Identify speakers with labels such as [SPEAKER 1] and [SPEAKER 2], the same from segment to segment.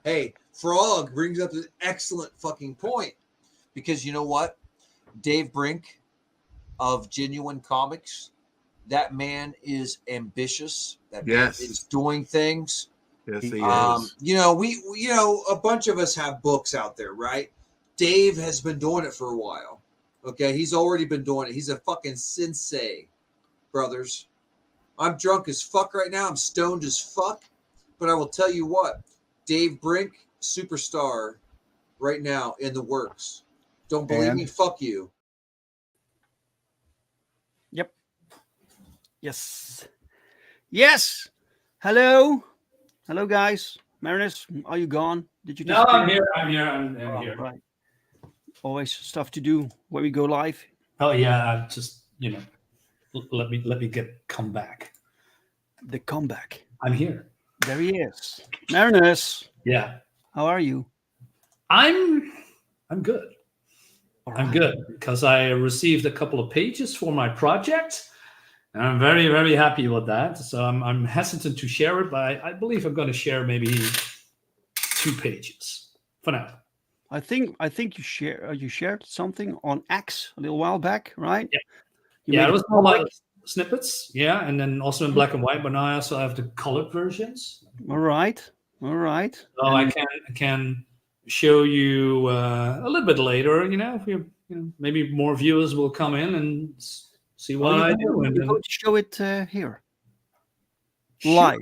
[SPEAKER 1] Hey, Frog brings up an excellent fucking point because you know what? Dave Brink of Genuine Comics, that man is ambitious. That man is doing things.
[SPEAKER 2] Yes, he is.
[SPEAKER 1] You know, we a bunch of us have books out there, right? Dave has been doing it for a while. Okay, he's already been doing it. He's a fucking sensei, brothers. I'm drunk as fuck right now. I'm stoned as fuck. But I will tell you what, Dave Brink, superstar right now in the works. Don't believe me? Fuck you.
[SPEAKER 3] Yep. Yes. Yes. Hello. Hello, guys. Marinus, are you gone? Did you?
[SPEAKER 4] No, I'm here. I'm here.
[SPEAKER 3] Right. Always stuff to do when we go live.
[SPEAKER 4] Oh yeah, just let me come back.
[SPEAKER 3] The comeback.
[SPEAKER 4] I'm here.
[SPEAKER 3] There he is. Marinus.
[SPEAKER 4] Yeah.
[SPEAKER 3] How are you?
[SPEAKER 4] I'm good. Right. I'm good because I received a couple of pages for my project. And I'm very, very happy with that. So I'm hesitant to share it, but I believe I'm going to share maybe 2 pages for now.
[SPEAKER 3] I think you shared something on X a little while back, right?
[SPEAKER 4] Yeah. It was all like snippets. Yeah, and then also in black and white. But now I also have the colored versions.
[SPEAKER 3] All right.
[SPEAKER 4] So I can show you a little bit later. If maybe more viewers will come in and see what I do.
[SPEAKER 3] You're going to show it here live.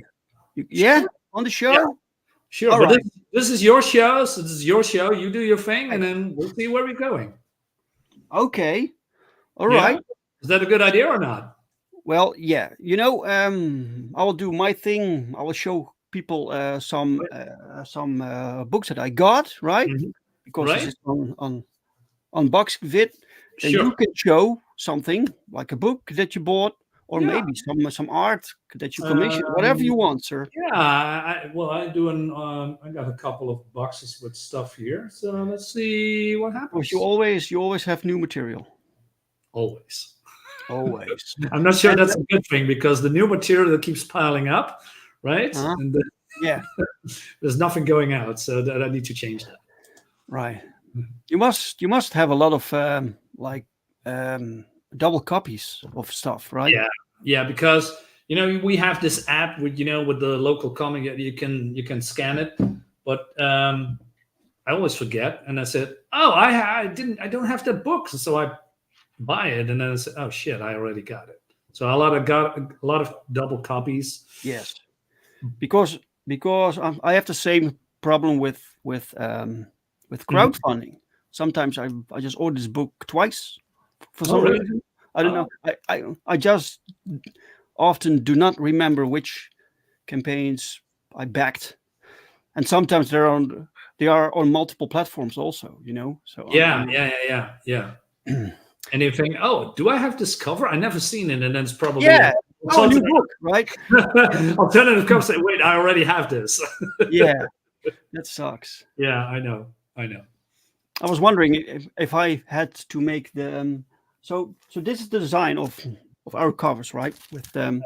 [SPEAKER 4] Sure.
[SPEAKER 3] On the show.
[SPEAKER 4] Yeah. Sure, all but right. This is your show. So this is your show. You do your thing, and then we'll see where we're going.
[SPEAKER 3] Okay. All right.
[SPEAKER 4] Is that a good idea or not?
[SPEAKER 3] Well, yeah. I will do my thing. I will show people some books that I got, right?
[SPEAKER 4] Mm-hmm.
[SPEAKER 3] Because this is on unboxing vid. Sure. You can show something like a book that you bought, or maybe some art that you commissioned, whatever you want, sir.
[SPEAKER 4] Yeah, I got a couple of boxes with stuff here, so let's see what happens.
[SPEAKER 3] You always have new material.
[SPEAKER 4] Always.
[SPEAKER 3] I'm
[SPEAKER 4] not sure that's a good thing because the new material that keeps piling up, right?
[SPEAKER 3] Uh-huh.
[SPEAKER 4] And there's nothing going out, so that I need to change that.
[SPEAKER 3] Right. You must have a lot of double copies of stuff, right?
[SPEAKER 4] Yeah, because we have this app with with the local comic. You can scan it, but I always forget, and I said, I don't have that book, so I buy it, and then I said, oh shit, I already got it. So got a lot of double copies.
[SPEAKER 3] Yes, because I have the same problem with crowdfunding. Sometimes I just order this book twice for some reason. I don't know. I just often do not remember which campaigns I backed, and sometimes they are on multiple platforms also. So
[SPEAKER 4] yeah. And you think, do I have this cover? I never seen it, and then it's probably
[SPEAKER 3] new book, right?
[SPEAKER 4] Alternative cover say, wait, I already have this.
[SPEAKER 3] Yeah, that sucks.
[SPEAKER 4] Yeah, I know.
[SPEAKER 3] I was wondering if I had to make the so this is the design of our covers, right? With the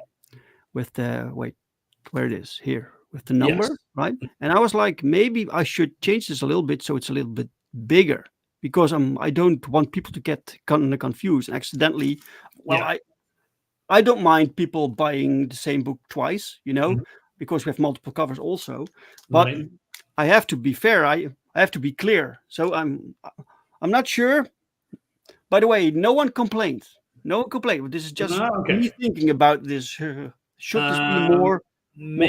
[SPEAKER 3] wait, where it is here with the number, right? And I was like, maybe I should change this a little bit so it's a little bit bigger because I don't want people to get kind of confused and accidentally. Well, I don't mind people buying the same book twice, because we have multiple covers also, but I have to be fair. I have to be clear. So I'm not sure. By the way, no one complained. This is just me thinking about this. Should this be more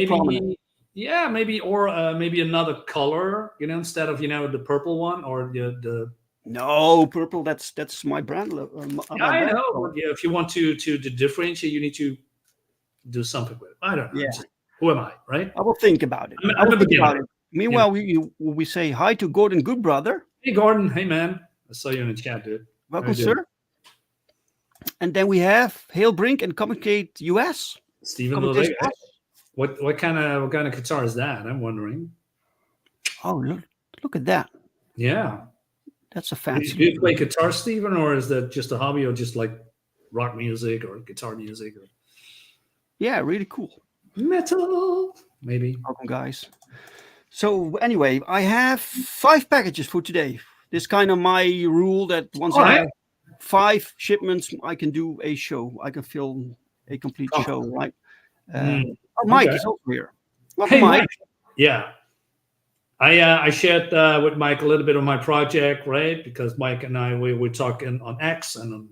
[SPEAKER 3] prominent?
[SPEAKER 4] Yeah, maybe, or maybe another color, instead of the purple one or the.
[SPEAKER 3] No, purple. That's my brand.
[SPEAKER 4] I know. Yeah, if you want to differentiate, you need to do something with it. I don't know.
[SPEAKER 3] Yeah.
[SPEAKER 4] Who am I, right?
[SPEAKER 3] I will think about it. I will think about it. Meanwhile, we say hi to Gordon Goodbrother.
[SPEAKER 4] Hey, Gordon. Hey, man. I saw you in the chat, dude.
[SPEAKER 3] Welcome, sir. And then we have Hale Brink and Communicate US.
[SPEAKER 4] Stephen, what kind of guitar is that? I'm wondering.
[SPEAKER 3] Oh, look at that.
[SPEAKER 4] Yeah.
[SPEAKER 3] That's a fancy.
[SPEAKER 4] Do you play guitar, Stephen, or is that just a hobby, or just like rock music or guitar music?
[SPEAKER 3] Yeah, really cool.
[SPEAKER 4] Metal, maybe.
[SPEAKER 3] Welcome, guys. So anyway, I have 5 packages for today. This kind of my rule that once
[SPEAKER 4] All
[SPEAKER 3] I
[SPEAKER 4] right.
[SPEAKER 3] have 5 shipments, I can do a show. I can film a complete
[SPEAKER 4] Oh.
[SPEAKER 3] show, right?
[SPEAKER 4] Mm,
[SPEAKER 3] Mike
[SPEAKER 4] okay.
[SPEAKER 3] is also here. Welcome,
[SPEAKER 4] Hey,
[SPEAKER 3] Mike.
[SPEAKER 4] Mike. Yeah. I shared with Mike a little bit of my project, right? Because Mike and I we talking on X, and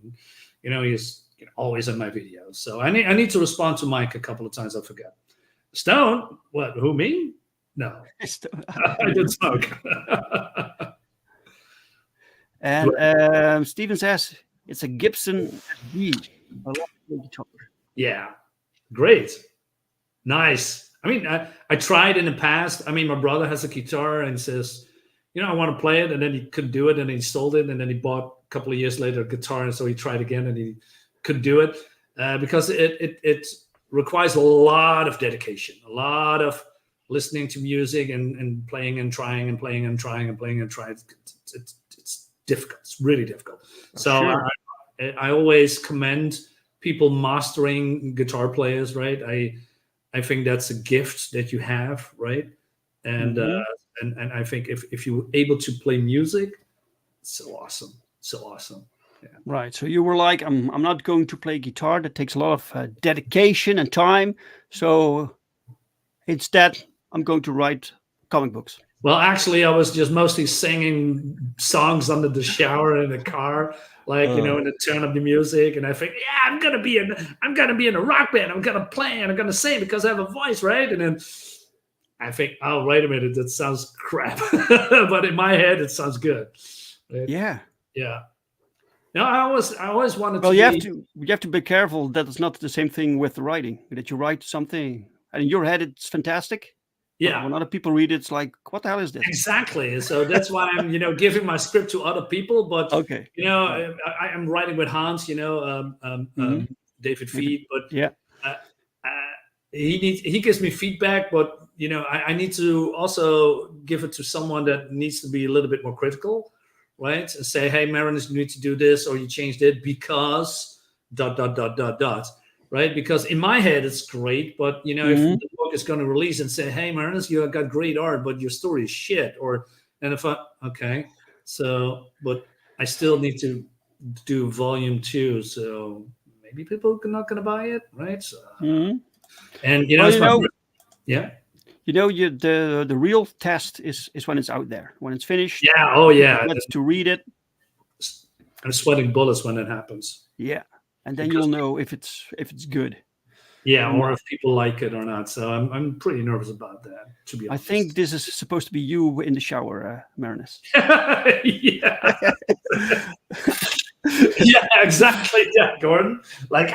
[SPEAKER 4] he's always in my videos. So I need to respond to Mike a couple of times. I forget. Stone? What? Who, me? No, I did smoke.
[SPEAKER 3] And Steven says it's a Gibson SG. I love the guitar.
[SPEAKER 4] Yeah, great, nice. I mean, I tried in the past. I mean, my brother has a guitar and says, I want to play it, and then he couldn't do it, and he sold it, and then he bought a couple of years later a guitar, and so he tried again, and he couldn't do it because it requires a lot of dedication, a lot of listening to music and playing and trying and playing and trying and playing and trying. It's difficult. It's really difficult. So
[SPEAKER 3] Sure.
[SPEAKER 4] I always commend people mastering guitar players, right? I think that's a gift that you have, right? And and I think if you're able to play music, it's so awesome, so awesome. Yeah.
[SPEAKER 3] Right. So you were like, I'm not going to play guitar. That takes a lot of dedication and time. So instead, I'm going to write comic books.
[SPEAKER 4] Well, actually, I was just mostly singing songs under the shower in the car, like in the turn of the music. And I think, yeah, I'm gonna be in a rock band. I'm gonna play and I'm gonna sing because I have a voice, right? And then I think, oh, wait a minute, that sounds crap. But in my head, it sounds good. Right?
[SPEAKER 3] Yeah.
[SPEAKER 4] Yeah. No, I always wanted
[SPEAKER 3] Well,
[SPEAKER 4] to.
[SPEAKER 3] You have to be careful that it's not the same thing with the writing. That you write something and in your head it's fantastic.
[SPEAKER 4] Yeah.
[SPEAKER 3] But when other people read it, it's like, what the hell is this?
[SPEAKER 4] Exactly. So that's why I'm, giving my script to other people. But
[SPEAKER 3] Okay.
[SPEAKER 4] I'm writing with Hans, David Feed. But
[SPEAKER 3] yeah,
[SPEAKER 4] he gives me feedback. But I need to also give it to someone that needs to be a little bit more critical, right? And say, hey, Marinus, you need to do this, or you changed it because ... Right? Because in my head it's great, but if the book is going to release and say, hey, Marinus, you got great art, but your story is shit, but I still need to do volume 2, so maybe people are not going to buy it, right? So, and yeah.
[SPEAKER 3] The real test is when it's out there, when it's finished.
[SPEAKER 4] Yeah. Oh yeah.
[SPEAKER 3] Let's to read it.
[SPEAKER 4] I'm sweating bullets when it happens.
[SPEAKER 3] Yeah. And then you'll know if it's good.
[SPEAKER 4] Yeah, or if people like it or not. So I'm pretty nervous about that, to be honest.
[SPEAKER 3] I think this is supposed to be you in the shower, Marinus.
[SPEAKER 4] Yeah. Yeah, exactly. Yeah, Gordon. Like,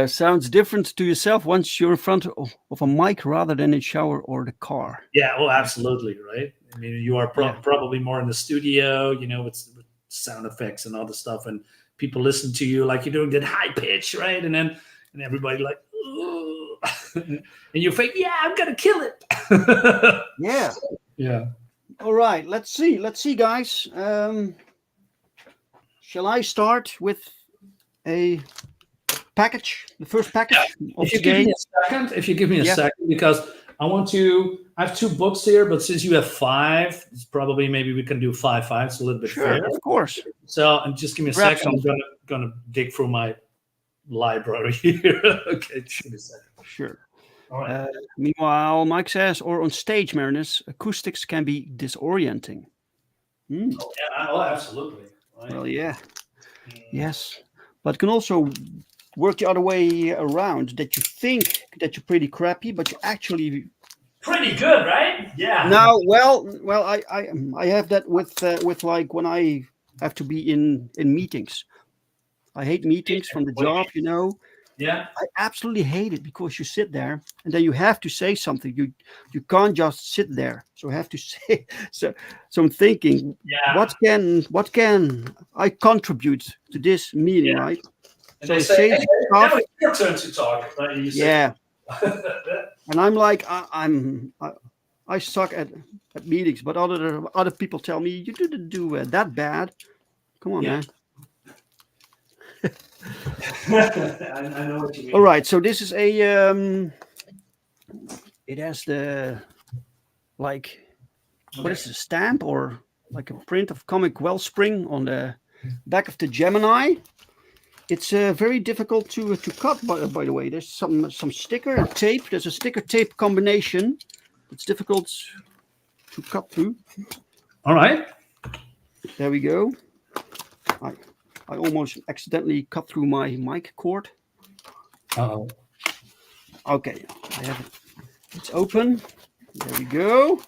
[SPEAKER 3] sounds different to yourself once you're in front of a mic rather than in shower or the car.
[SPEAKER 4] Yeah, oh, absolutely, right? I mean, you are probably more in the studio, with sound effects and all the stuff, and people listen to you like you're doing that high pitch, right? And everybody like, ooh. And you think, yeah, I'm gonna kill it. Yeah.
[SPEAKER 3] All right, let's see, guys. Shall I start with a package, the first package of today?
[SPEAKER 4] If you give me a second, because I have 2 books here, but since you have 5, it's probably maybe we can do 5. It's a little bit fair.
[SPEAKER 3] Of course.
[SPEAKER 4] So, and just give me a second. I'm gonna dig through my library here. Okay, just give me a second.
[SPEAKER 3] Sure.
[SPEAKER 4] All right.
[SPEAKER 3] Meanwhile, Mike says, or on stage, Marinus, acoustics can be disorienting.
[SPEAKER 4] Oh, yeah, absolutely. Right.
[SPEAKER 3] Well, yeah. Yes. But can also work the other way around, that you think that you're pretty crappy, but you're actually
[SPEAKER 4] pretty good, right? Yeah.
[SPEAKER 3] Now, I have that with like when I have to be in meetings. I hate meetings from the job,
[SPEAKER 4] Yeah.
[SPEAKER 3] I absolutely hate it because you sit there and then you have to say something. You can't just sit there. So I have to say. So I'm thinking, what can I contribute to this meeting, right?
[SPEAKER 4] And
[SPEAKER 3] so
[SPEAKER 4] they say, hey, now it's your turn to talk. Right? You say,
[SPEAKER 3] and I'm like, I suck at meetings, but other people tell me you didn't do that bad. Come on, man.
[SPEAKER 4] I know what you mean.
[SPEAKER 3] All right, so this is a it has the like what is it, a stamp or like a print of Comic Wellspring on the back of the Gemini. It's very difficult to cut. By the way, there's some sticker and tape. There's a sticker tape combination. It's difficult to cut through.
[SPEAKER 4] All right.
[SPEAKER 3] There we go. I almost accidentally cut through my mic cord.
[SPEAKER 4] Uh-oh.
[SPEAKER 3] Okay, I have it. It's open. There we go.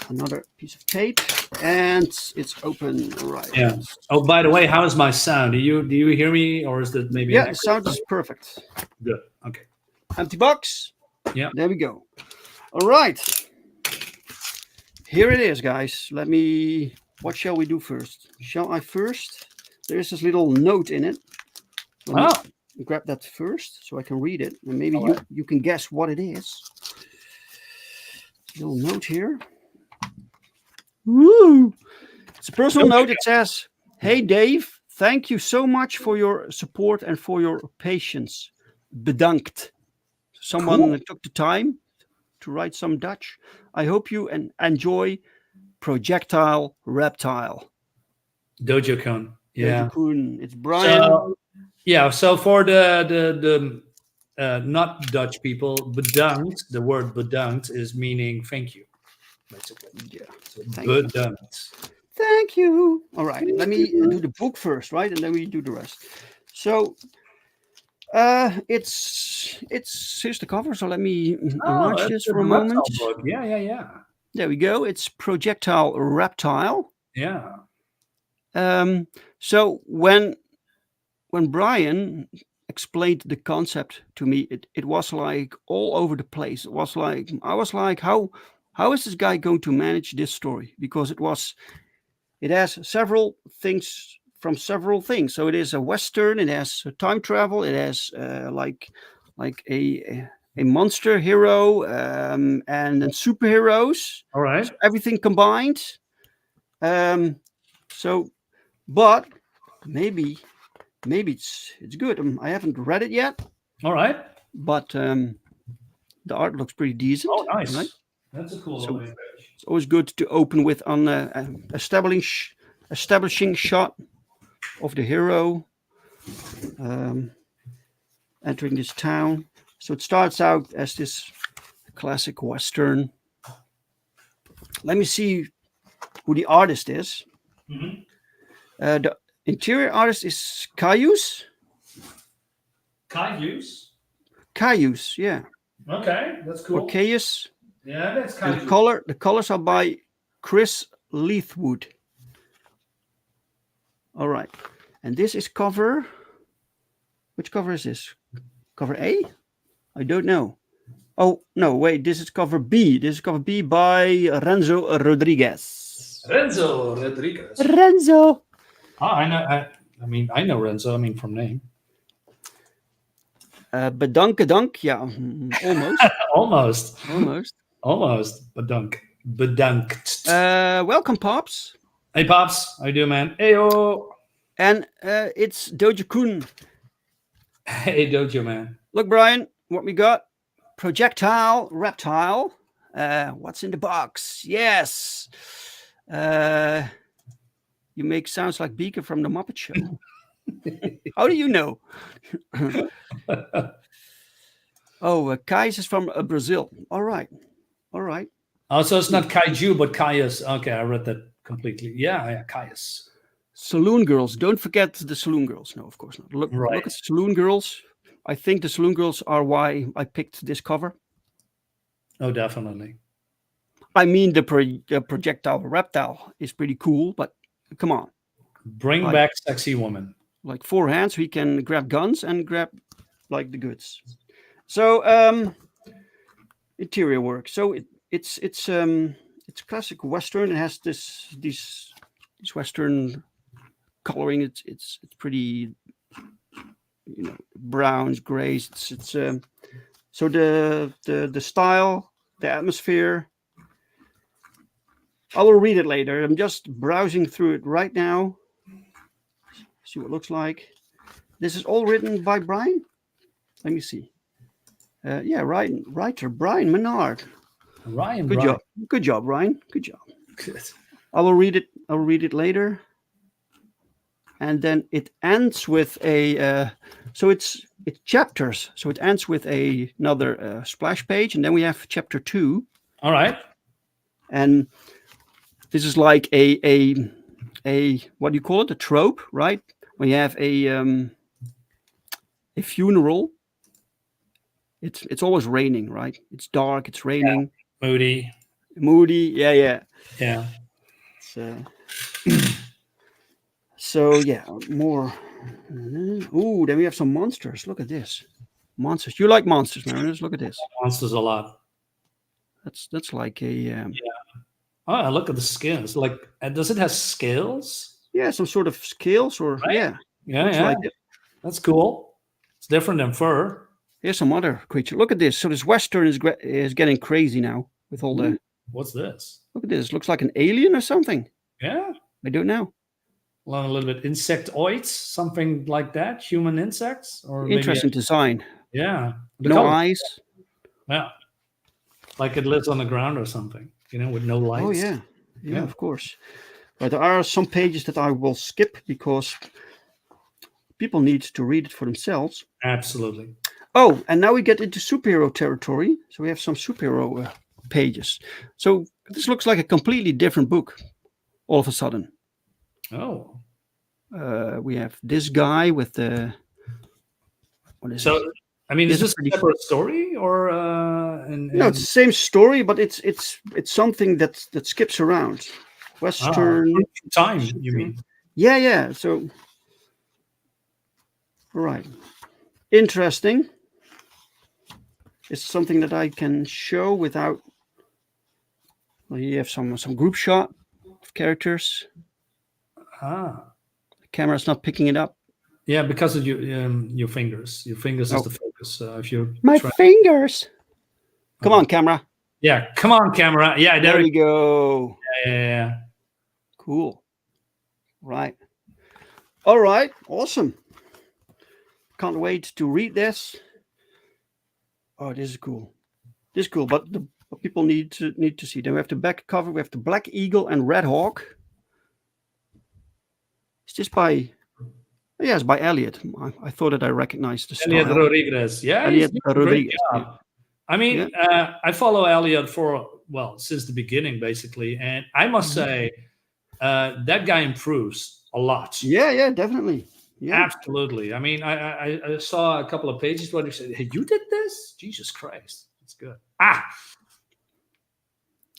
[SPEAKER 3] Another piece of tape, and it's open. Right.
[SPEAKER 4] Yeah. Oh, by the way, how is my sound? Do you hear me, or is that maybe?
[SPEAKER 3] Yeah, the sound is perfect.
[SPEAKER 4] Good. Okay.
[SPEAKER 3] Empty box.
[SPEAKER 4] Yeah.
[SPEAKER 3] There we go. All right. Here it is, guys. What shall we do first? Shall I first? There's this little note in it. Let me grab that first so I can read it, and maybe you can guess what it is. Little note here. Woo! It's a personal note. It says, "Hey Dave, thank you so much for your support and for your patience. Bedankt." Someone took the time to write some Dutch. I hope you enjoy Projectile Reptile.
[SPEAKER 4] Dojo Kun. Yeah.
[SPEAKER 3] Dojo Kun. It's Brian.
[SPEAKER 4] So for the not Dutch people, bedankt, the word bedankt is meaning thank you, basically.
[SPEAKER 3] Yeah.
[SPEAKER 4] So
[SPEAKER 3] Thank you.
[SPEAKER 4] bedankt.
[SPEAKER 3] Thank you. All right. Let me do the book first, right? And then we do the rest. So it's here's the cover. So let me enlarge this for a moment.
[SPEAKER 4] Book. Yeah.
[SPEAKER 3] There we go. It's Projectile Reptile.
[SPEAKER 4] Yeah.
[SPEAKER 3] So when Brian explained the concept to me, it was like all over the place. I was like, how is this guy going to manage this story? Because it has several things from several things. So it is a Western, it has time travel, it has like a monster hero, and then superheroes.
[SPEAKER 4] All right.
[SPEAKER 3] So everything combined. But maybe it's good. I haven't read it yet.
[SPEAKER 4] All right.
[SPEAKER 3] But the art looks pretty decent.
[SPEAKER 4] Oh, nice.
[SPEAKER 3] Right?
[SPEAKER 4] That's a cool.
[SPEAKER 3] So it's always good to open with an establishing shot of the hero entering this town. So it starts out as this classic Western. Let me see who the artist is.
[SPEAKER 4] Mm-hmm.
[SPEAKER 3] The interior artist is Caius. Caius, yeah.
[SPEAKER 4] Okay, that's cool.
[SPEAKER 3] Or Caius.
[SPEAKER 4] Yeah, that's
[SPEAKER 3] And the colors are by Chris Leithwood. All right. And this is cover. Which cover is this? Cover A? I don't know. Oh, no, wait. This is cover B. This is cover B by Renzo Rodriguez. Renzo.
[SPEAKER 4] Oh, I know. I know Renzo. From name.
[SPEAKER 3] Bedankt. Yeah, almost.
[SPEAKER 4] Almost. Bedankt.
[SPEAKER 3] Welcome, Pops.
[SPEAKER 4] Hey, Pops. How you doing, man? Heyo.
[SPEAKER 3] And it's Dojo Kun.
[SPEAKER 4] Hey, Dojo, man.
[SPEAKER 3] Look, Brian, what we got? Projectile Reptile. What's in the box? Yes. You make sounds like Beaker from the Muppet Show. How do you know? Kais is from Brazil. All right.
[SPEAKER 4] Oh, so it's not Kaiju, but Caius. Okay, I read that completely. Yeah, Caius.
[SPEAKER 3] Saloon Girls. Don't forget the Saloon Girls. No, of course not. Look at Saloon Girls. I think the Saloon Girls are why I picked this cover.
[SPEAKER 4] Oh, definitely.
[SPEAKER 3] I mean, the Projectile Reptile is pretty cool, but come on.
[SPEAKER 4] Bring back sexy woman.
[SPEAKER 3] Like 4 hands, we can grab guns and grab like the goods. So interior work. So it's classic Western. It has this Western coloring. It's pretty, browns, grays. It's so the style, the atmosphere. I will read it later. I'm just browsing through it right now. See what it looks like. This is all written by Brian. Let me see. Writer Brian Menard.
[SPEAKER 4] Ryan,
[SPEAKER 3] Good
[SPEAKER 4] Brian.
[SPEAKER 3] job. Good job, Ryan. Good job.
[SPEAKER 4] Good.
[SPEAKER 3] I will read it. I'll read it later. And then it ends with a. So it's chapters. So it ends with another splash page, and then we have chapter 2.
[SPEAKER 4] All right.
[SPEAKER 3] And this is like a what do you call it? A trope, right? When you have a funeral, it's always raining, right? It's dark. It's raining.
[SPEAKER 4] Moody.
[SPEAKER 3] Moody. Yeah.
[SPEAKER 4] Yeah.
[SPEAKER 3] So yeah, more. Ooh, then we have some monsters. Look at this. Monsters. You like monsters, Mariners? Look at this.
[SPEAKER 4] Monsters a lot.
[SPEAKER 3] That's like a
[SPEAKER 4] Oh, look at the scales. Like, does it have scales?
[SPEAKER 3] some sort of scales or
[SPEAKER 4] Right?
[SPEAKER 3] yeah.
[SPEAKER 4] Yeah,
[SPEAKER 3] Looks
[SPEAKER 4] yeah.
[SPEAKER 3] like it.
[SPEAKER 4] That's cool. It's different than fur.
[SPEAKER 3] Here's some other creature. Look at this. So this Western is getting crazy now with all the.
[SPEAKER 4] What's this?
[SPEAKER 3] Look at this. Looks like an alien or something.
[SPEAKER 4] Yeah.
[SPEAKER 3] I don't know.
[SPEAKER 4] A little bit insectoids, something like that. Human insects, or
[SPEAKER 3] Interesting design.
[SPEAKER 4] Yeah. The
[SPEAKER 3] No
[SPEAKER 4] color.
[SPEAKER 3] eyes.
[SPEAKER 4] Yeah. Like it lives on the ground or something. With no lights.
[SPEAKER 3] Oh yeah, of course. But there are some pages that I will skip because people need to read it for themselves.
[SPEAKER 4] Absolutely.
[SPEAKER 3] Oh, and now we get into superhero territory. So we have some superhero pages. So this looks like a completely different book all of a sudden.
[SPEAKER 4] Oh.
[SPEAKER 3] We have this guy with the. What is
[SPEAKER 4] So,
[SPEAKER 3] it?
[SPEAKER 4] I mean, is
[SPEAKER 3] This
[SPEAKER 4] this
[SPEAKER 3] is pretty-
[SPEAKER 4] a separate story or?
[SPEAKER 3] No, it's the same story, but it's something that skips around. Western
[SPEAKER 4] time, you mean?
[SPEAKER 3] Yeah. So, right, interesting. It's something that I can show without. Well, you have some group shot of characters.
[SPEAKER 4] Ah.
[SPEAKER 3] The camera's not picking it up.
[SPEAKER 4] Yeah, because of your fingers. Your fingers is the focus. If you
[SPEAKER 3] Fingers. Come on, camera.
[SPEAKER 4] Yeah, come on, camera. Yeah,
[SPEAKER 3] There we go.
[SPEAKER 4] Yeah.
[SPEAKER 3] Cool. Right. All right. Awesome. Can't wait to read this. Oh, this is cool. This is cool, but people need to see. Then we have the back cover. We have the Black Eagle and Red Hawk. Is this by? Yeah, it's by Elliot. I thought that I recognized the style.
[SPEAKER 4] Elliot Rodriguez. Yeah,
[SPEAKER 3] Elliot
[SPEAKER 4] he's doing a great
[SPEAKER 3] Rodriguez.
[SPEAKER 4] job. I mean, I follow Elliot since the beginning, basically, and I must say that guy improves a lot.
[SPEAKER 3] Yeah, definitely. Yeah,
[SPEAKER 4] absolutely. I mean, I saw a couple of pages where he said, "Hey, you did this? Jesus Christ, it's good."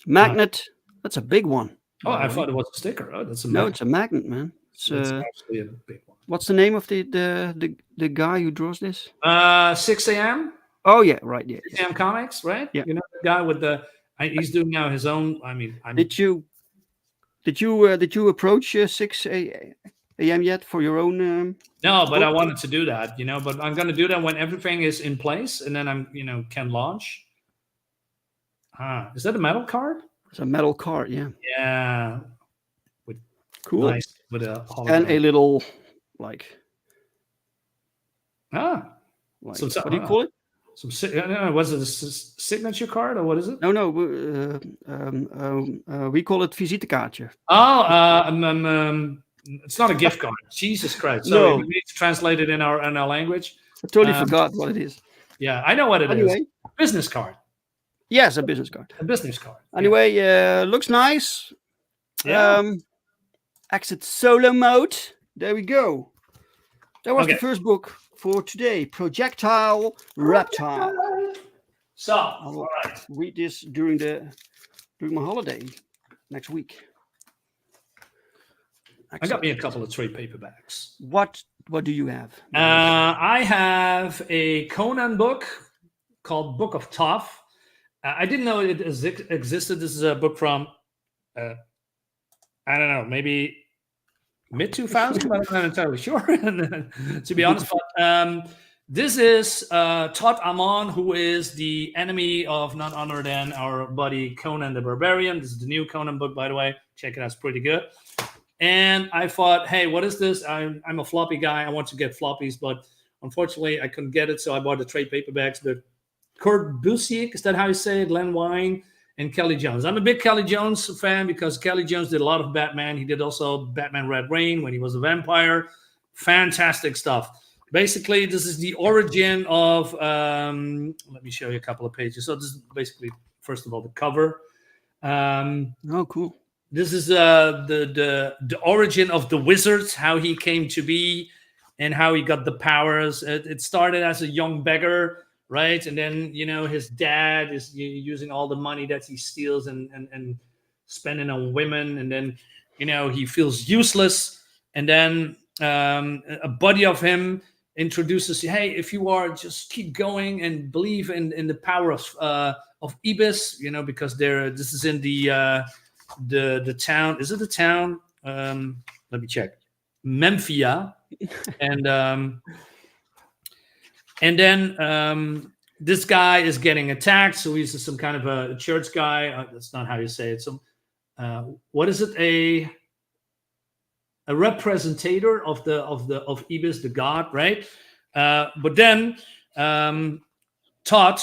[SPEAKER 3] Magnet. That's a big one.
[SPEAKER 4] Oh, I thought it was a sticker. Oh, that's a
[SPEAKER 3] no, it's a magnet, man. It's
[SPEAKER 4] actually a big one.
[SPEAKER 3] What's the name of the guy who draws this?
[SPEAKER 4] 6 a.m.
[SPEAKER 3] Oh yeah, right. Yeah,
[SPEAKER 4] 6 a.m. Comics, right?
[SPEAKER 3] Yeah.
[SPEAKER 4] You know the guy with the. He's doing now his own. I mean,
[SPEAKER 3] Did you approach 6 a.m. yet for your own?
[SPEAKER 4] No, but I wanted to do that, But I'm going to do that when everything is in place, and then I'm, can launch. Is that a metal card?
[SPEAKER 3] It's a metal card, yeah.
[SPEAKER 4] Yeah.
[SPEAKER 3] Cool.
[SPEAKER 4] Nice with a hologram.
[SPEAKER 3] And a little like.
[SPEAKER 4] Like,
[SPEAKER 3] so what do you call it?
[SPEAKER 4] Was it a signature card or what is it?
[SPEAKER 3] No. We call it visitekaartje.
[SPEAKER 4] It's not a gift card. Jesus Christ! So
[SPEAKER 3] No.
[SPEAKER 4] we need to translate it in our language.
[SPEAKER 3] I totally forgot what it is.
[SPEAKER 4] Yeah, I know what it is. Business card.
[SPEAKER 3] Yes, a business card.
[SPEAKER 4] A business card.
[SPEAKER 3] Anyway, looks nice.
[SPEAKER 4] Yeah.
[SPEAKER 3] Exit solo mode. There we go. That was the first book for today. Projectile Reptile.
[SPEAKER 4] So,
[SPEAKER 3] I will read this during my holiday next week.
[SPEAKER 4] Excellent. I got me a couple of trade paperbacks.
[SPEAKER 3] What do you have?
[SPEAKER 4] I have a Conan book called Book of Tough. I didn't know it existed. This is a book from, I don't know, maybe mid-2000, but I'm not entirely sure, to be honest. But this is Todd Amon, who is the enemy of none other than our buddy Conan the Barbarian. This is the new Conan book, by the way. Check it out. It's pretty good. And I thought, hey, what is this? I'm a floppy guy. I want to get floppies, but unfortunately, I couldn't get it, so I bought the trade paperbacks. They're Kurt Busiek, is that how you say it? Glenn Wine and Kelly Jones. I'm a big Kelly Jones fan because Kelly Jones did a lot of Batman. He did also Batman Red Rain when he was a vampire. Fantastic stuff. Basically, this is the origin of, let me show you a couple of pages. So this is basically, first of all, the cover.
[SPEAKER 3] Oh, cool.
[SPEAKER 4] This is the origin of the Wizards, how he came to be and how he got the powers. It started as a young beggar, right? And then, his dad is using all the money that he steals and spending on women. And then, he feels useless. And then a buddy of him introduces, hey, if you are, just keep going and believe in the power of Ibis, because this is in the town. Is it the town? Let me check. Memphia. And then this guy is getting attacked. So he's some kind of a church guy. That's not how you say it. So what is it? A representator of Ibis, the god, right? But then Todd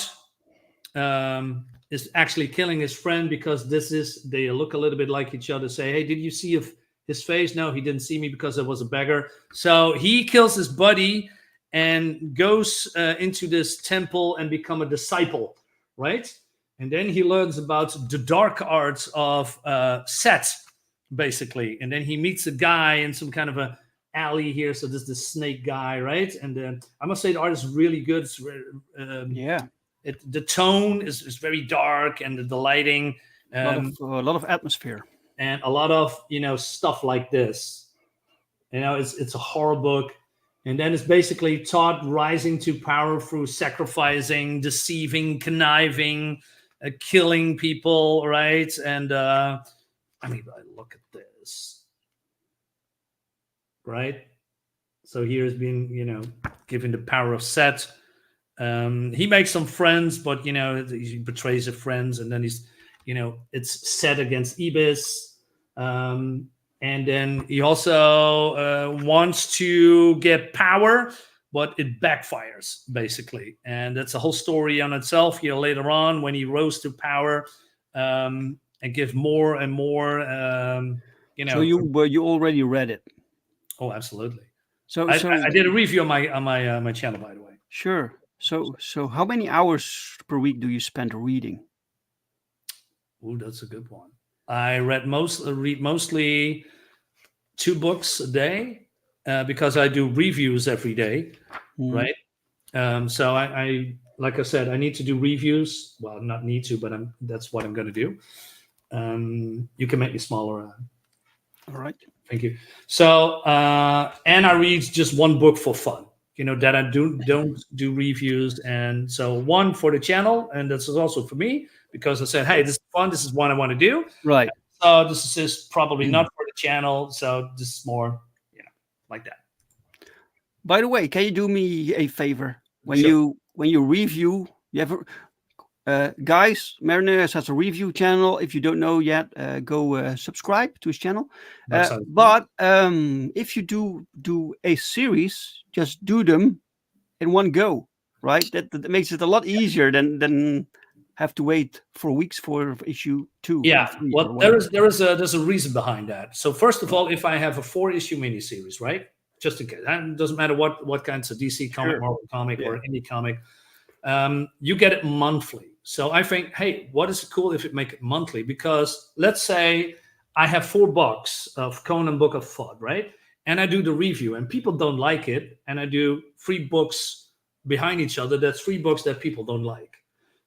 [SPEAKER 4] is actually killing his friend because they look a little bit like each other. Say, hey, did you see his face? No, he didn't see me because I was a beggar. So he kills his buddy and goes into this temple and become a disciple, right? And then he learns about the dark arts of Set, basically. And then he meets a guy in some kind of a alley here. So this is the snake guy, right? And I must say the art is really good. It's the tone is very dark, and the lighting,
[SPEAKER 3] a lot of atmosphere,
[SPEAKER 4] and a lot of stuff like this. It's a horror book, and then it's basically Todd rising to power through sacrificing, deceiving, conniving, killing people, right? And look at this, right? So here's been given the power of Set. He makes some friends, but he betrays his friends, and then he's it's Set against Ibis, and then he also wants to get power, but it backfires basically, and that's a whole story on itself here later on when he rose to power, and give more and more.
[SPEAKER 3] So you already read it?
[SPEAKER 4] Oh, absolutely.
[SPEAKER 3] So
[SPEAKER 4] I did a review on my channel, by the way.
[SPEAKER 3] Sure. So how many hours per week do you spend reading?
[SPEAKER 4] Oh, that's a good one. I read mostly 2 books a day because I do reviews every day, right? So I like I said, I need to do reviews. Well, not need to, but that's what I'm going to do. You can make me smaller.
[SPEAKER 3] All right.
[SPEAKER 4] Thank you. So and I read just 1 book for fun. That I don't do reviews, and so 1 for the channel, and this is also for me because I said, hey, this is fun. This is what I want to do.
[SPEAKER 3] Right.
[SPEAKER 4] So this is just probably not for the channel. So this is more, like that.
[SPEAKER 3] By the way, can you do me a favor when
[SPEAKER 4] Sure.
[SPEAKER 3] you review? You have guys, Mariners has a review channel. If you don't know yet, go subscribe to his channel. But if you do a series, just do them in one go, right? That makes it a lot easier than have to wait for weeks for issue 2.
[SPEAKER 4] Yeah, well, there's a reason behind that. So first of all, if I have a 4-issue miniseries, right, just in case, it doesn't matter what kinds of DC comic, Marvel comic, or any comic, you get it monthly. So I think, hey, what is cool if it make it monthly? Because let's say I have 4 books of Conan Book of Thought, right? And I do the review, and people don't like it, and I do 3 books behind each other. That's 3 books that people don't like.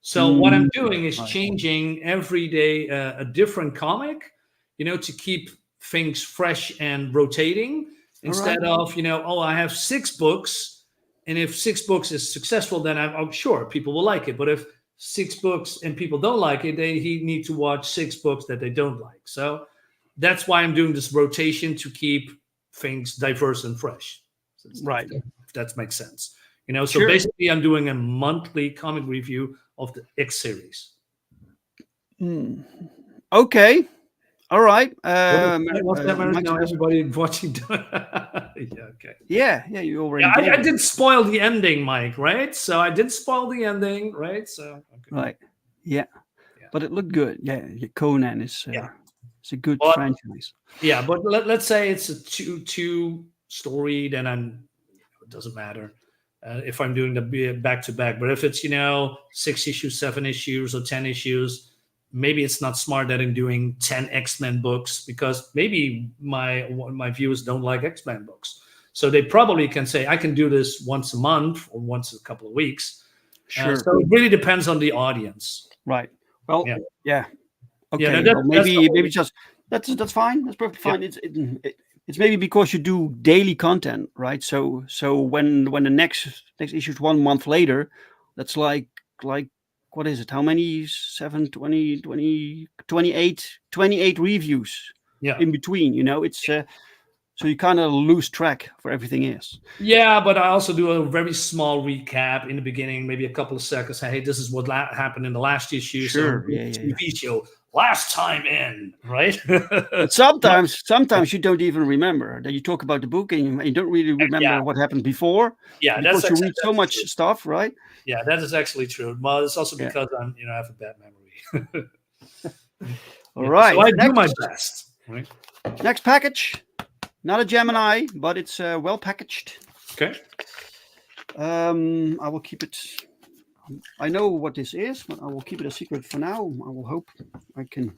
[SPEAKER 4] So what I'm doing is changing every day a different comic, to keep things fresh and rotating instead of, I have 6 books, and if 6 books is successful, then I'm sure people will like it. But if 6 books and people don't like it, he need to watch 6 books that they don't like. So that's why I'm doing this rotation to keep things diverse and fresh.
[SPEAKER 3] Right.
[SPEAKER 4] If that makes sense. So basically I'm doing a monthly comic review of the X series.
[SPEAKER 3] Okay. All right.
[SPEAKER 4] What's that, Maris? Now everybody watching. Yeah, okay.
[SPEAKER 3] Yeah, you already.
[SPEAKER 4] Yeah, I did spoil the ending, Mike. Right? So I did spoil the ending, right? So okay.
[SPEAKER 3] Right. Yeah. But it looked good. Yeah, Conan is. It's a good franchise.
[SPEAKER 4] Yeah, but let's say it's a two story, then it doesn't matter if I'm doing the back to back. But if it's 6 issues, 7 issues, or 10 issues, maybe it's not smart that I'm doing 10 X-Men books, because maybe my viewers don't like X-Men books. So they probably can say I can do this once a month or once a couple of weeks.
[SPEAKER 3] Sure.
[SPEAKER 4] So it really depends on the audience.
[SPEAKER 3] Right. Well, yeah. Okay.
[SPEAKER 4] Yeah,
[SPEAKER 3] well, maybe just that's fine. That's perfectly fine. It's maybe because you do daily content, right? So when the next issue is 1 month later, that's like what is it? How many? 7, 20, 20, 28 reviews in between. It's so you kind of lose track for everything else.
[SPEAKER 4] Yeah, but I also do a very small recap in the beginning, maybe a couple of seconds. Hey, this is what happened in the last issue.
[SPEAKER 3] Sure.
[SPEAKER 4] So TV show last time in, right?
[SPEAKER 3] But sometimes you don't even remember that you talk about the book and you don't really remember what happened before.
[SPEAKER 4] Yeah,
[SPEAKER 3] because you read so much stuff, right?
[SPEAKER 4] Yeah, that is actually true. Well, it's also because I have a bad memory.
[SPEAKER 3] All right.
[SPEAKER 4] So I do my best. Right?
[SPEAKER 3] Next package. Not a Gemini, but it's well packaged.
[SPEAKER 4] Okay.
[SPEAKER 3] I will keep it. I know what this is, but I will keep it a secret for now. I will hope I can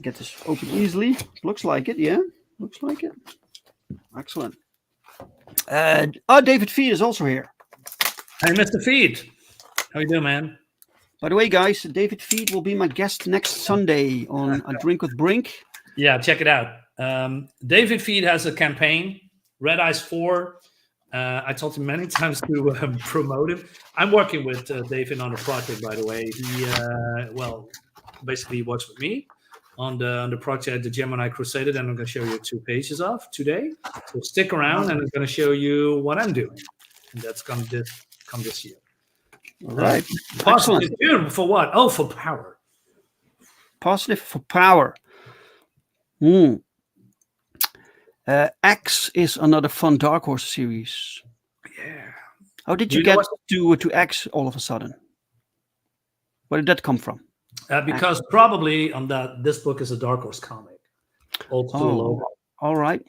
[SPEAKER 3] get this open easily. Looks like it, yeah. Looks like it. Excellent. David Feed is also here.
[SPEAKER 4] Hey, Mr. Feed. How you doing, man?
[SPEAKER 3] By the way, guys, David Feed will be my guest next Sunday on A Drink with Brink.
[SPEAKER 4] Yeah, check it out. David Feed has a campaign, Red Eyes 4. I told him many times to promote him. I'm working with David on the project, by the way. He, basically works with me on the project, the Gemini Crusader, that I'm going to show you 2 pages of today. So stick around, and I'm going to show you what I'm doing. And that's come this year.
[SPEAKER 3] All right.
[SPEAKER 4] Positive for what? Oh, for power.
[SPEAKER 3] Positive for power. X is another fun Dark Horse series.
[SPEAKER 4] Yeah.
[SPEAKER 3] How did you get to X all of a sudden? Where did that come from?
[SPEAKER 4] Because probably this book is a Dark Horse comic. Old school logo.
[SPEAKER 3] All right.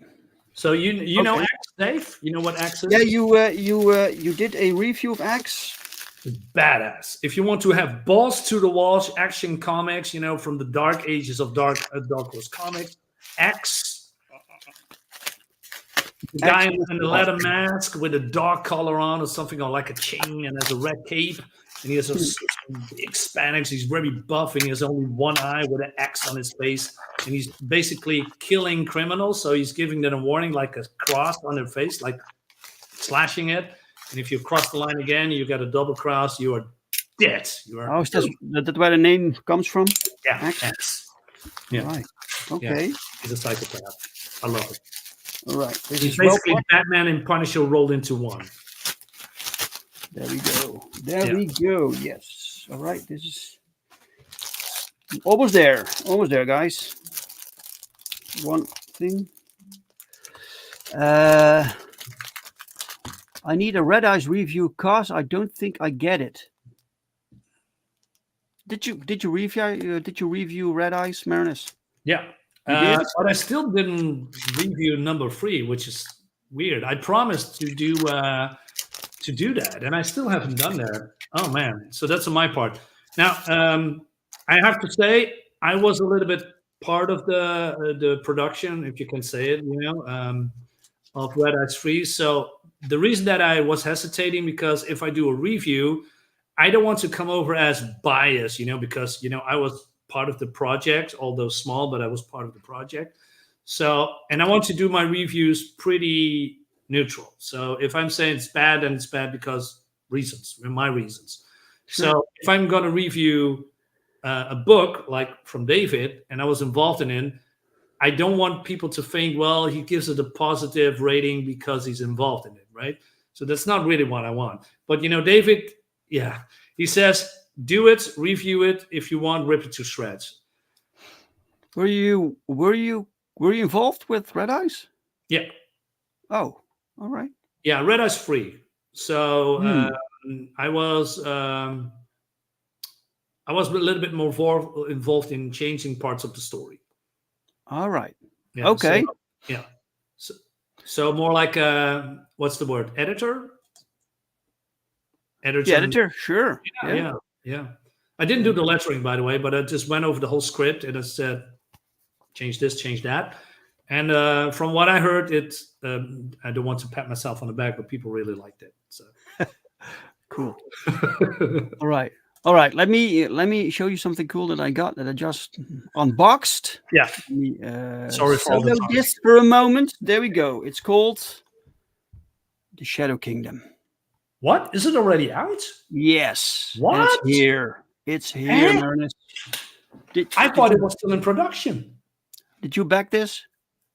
[SPEAKER 4] So you know X, Dave? You know what X is?
[SPEAKER 3] Yeah, you did a review of X.
[SPEAKER 4] Badass. If you want to have balls to the walls action comics, from the dark ages of Dark Horse comics, X. The guy in the leather mask with a dark collar on or something, or like a chain, and has a red cape, and he has a big Spanish. He's very buff, and he has only one eye with an X on his face, and he's basically killing criminals. So he's giving them a warning, like a cross on their face, like slashing it. And if you cross the line again, you get a double cross. You are dead.
[SPEAKER 3] Is that where the name comes from?
[SPEAKER 4] Yeah, X. Yeah.
[SPEAKER 3] Right. Okay.
[SPEAKER 4] Yeah. He's a psychopath. I love it.
[SPEAKER 3] All right.
[SPEAKER 4] He's basically Batman and Punisher rolled into one.
[SPEAKER 3] There we go. We go. Yes. All right. This is almost there. Almost there, guys. One thing. I need a Red Eyes review because I don't think I get it. Did you review Red Eyes, Marinus?
[SPEAKER 4] Yeah. But I still didn't review number 3, which is weird. I promised to do that, and I still haven't done that. Oh man! So that's on my part. Now, I have to say I was a little bit part of the production, if you can say it, of Red Eyes 3. So the reason that I was hesitating, because if I do a review, I don't want to come over as biased, because I was part of the project, although small, but I was part of the project. So, and I want to do my reviews pretty neutral. So if I'm saying it's bad, then it's bad because my reasons. Sure. So if I'm going to review a book like from David, and I was involved in it, I don't want people to think, well, he gives it a positive rating because he's involved in it, right? So that's not really what I want. But, David, he says, do it, review it. If you want, rip it to shreds.
[SPEAKER 3] Were you involved with Red Eyes?
[SPEAKER 4] Yeah.
[SPEAKER 3] Oh, all right.
[SPEAKER 4] Yeah, Red Eye's free. So I was a little bit more involved in changing parts of the story.
[SPEAKER 3] All right.
[SPEAKER 4] Yeah,
[SPEAKER 3] Okay.
[SPEAKER 4] So, yeah. So more like what's the word? Editor.
[SPEAKER 3] The editor, sure.
[SPEAKER 4] Yeah. I didn't do the lettering, by the way, but I just went over the whole script and I said, change this, change that. And from what I heard, I don't want to pat myself on the back, but people really liked it. So
[SPEAKER 3] cool. All right. Let me show you something cool that I got that I just unboxed.
[SPEAKER 4] Yeah.
[SPEAKER 3] Sorry for all this for a moment. There we go. It's called The Shadow Kingdom.
[SPEAKER 4] What? Is it already out?
[SPEAKER 3] Yes.
[SPEAKER 4] What?
[SPEAKER 3] It's here. It's here, Ernest.
[SPEAKER 4] I thought it was still in production.
[SPEAKER 3] Did you back this?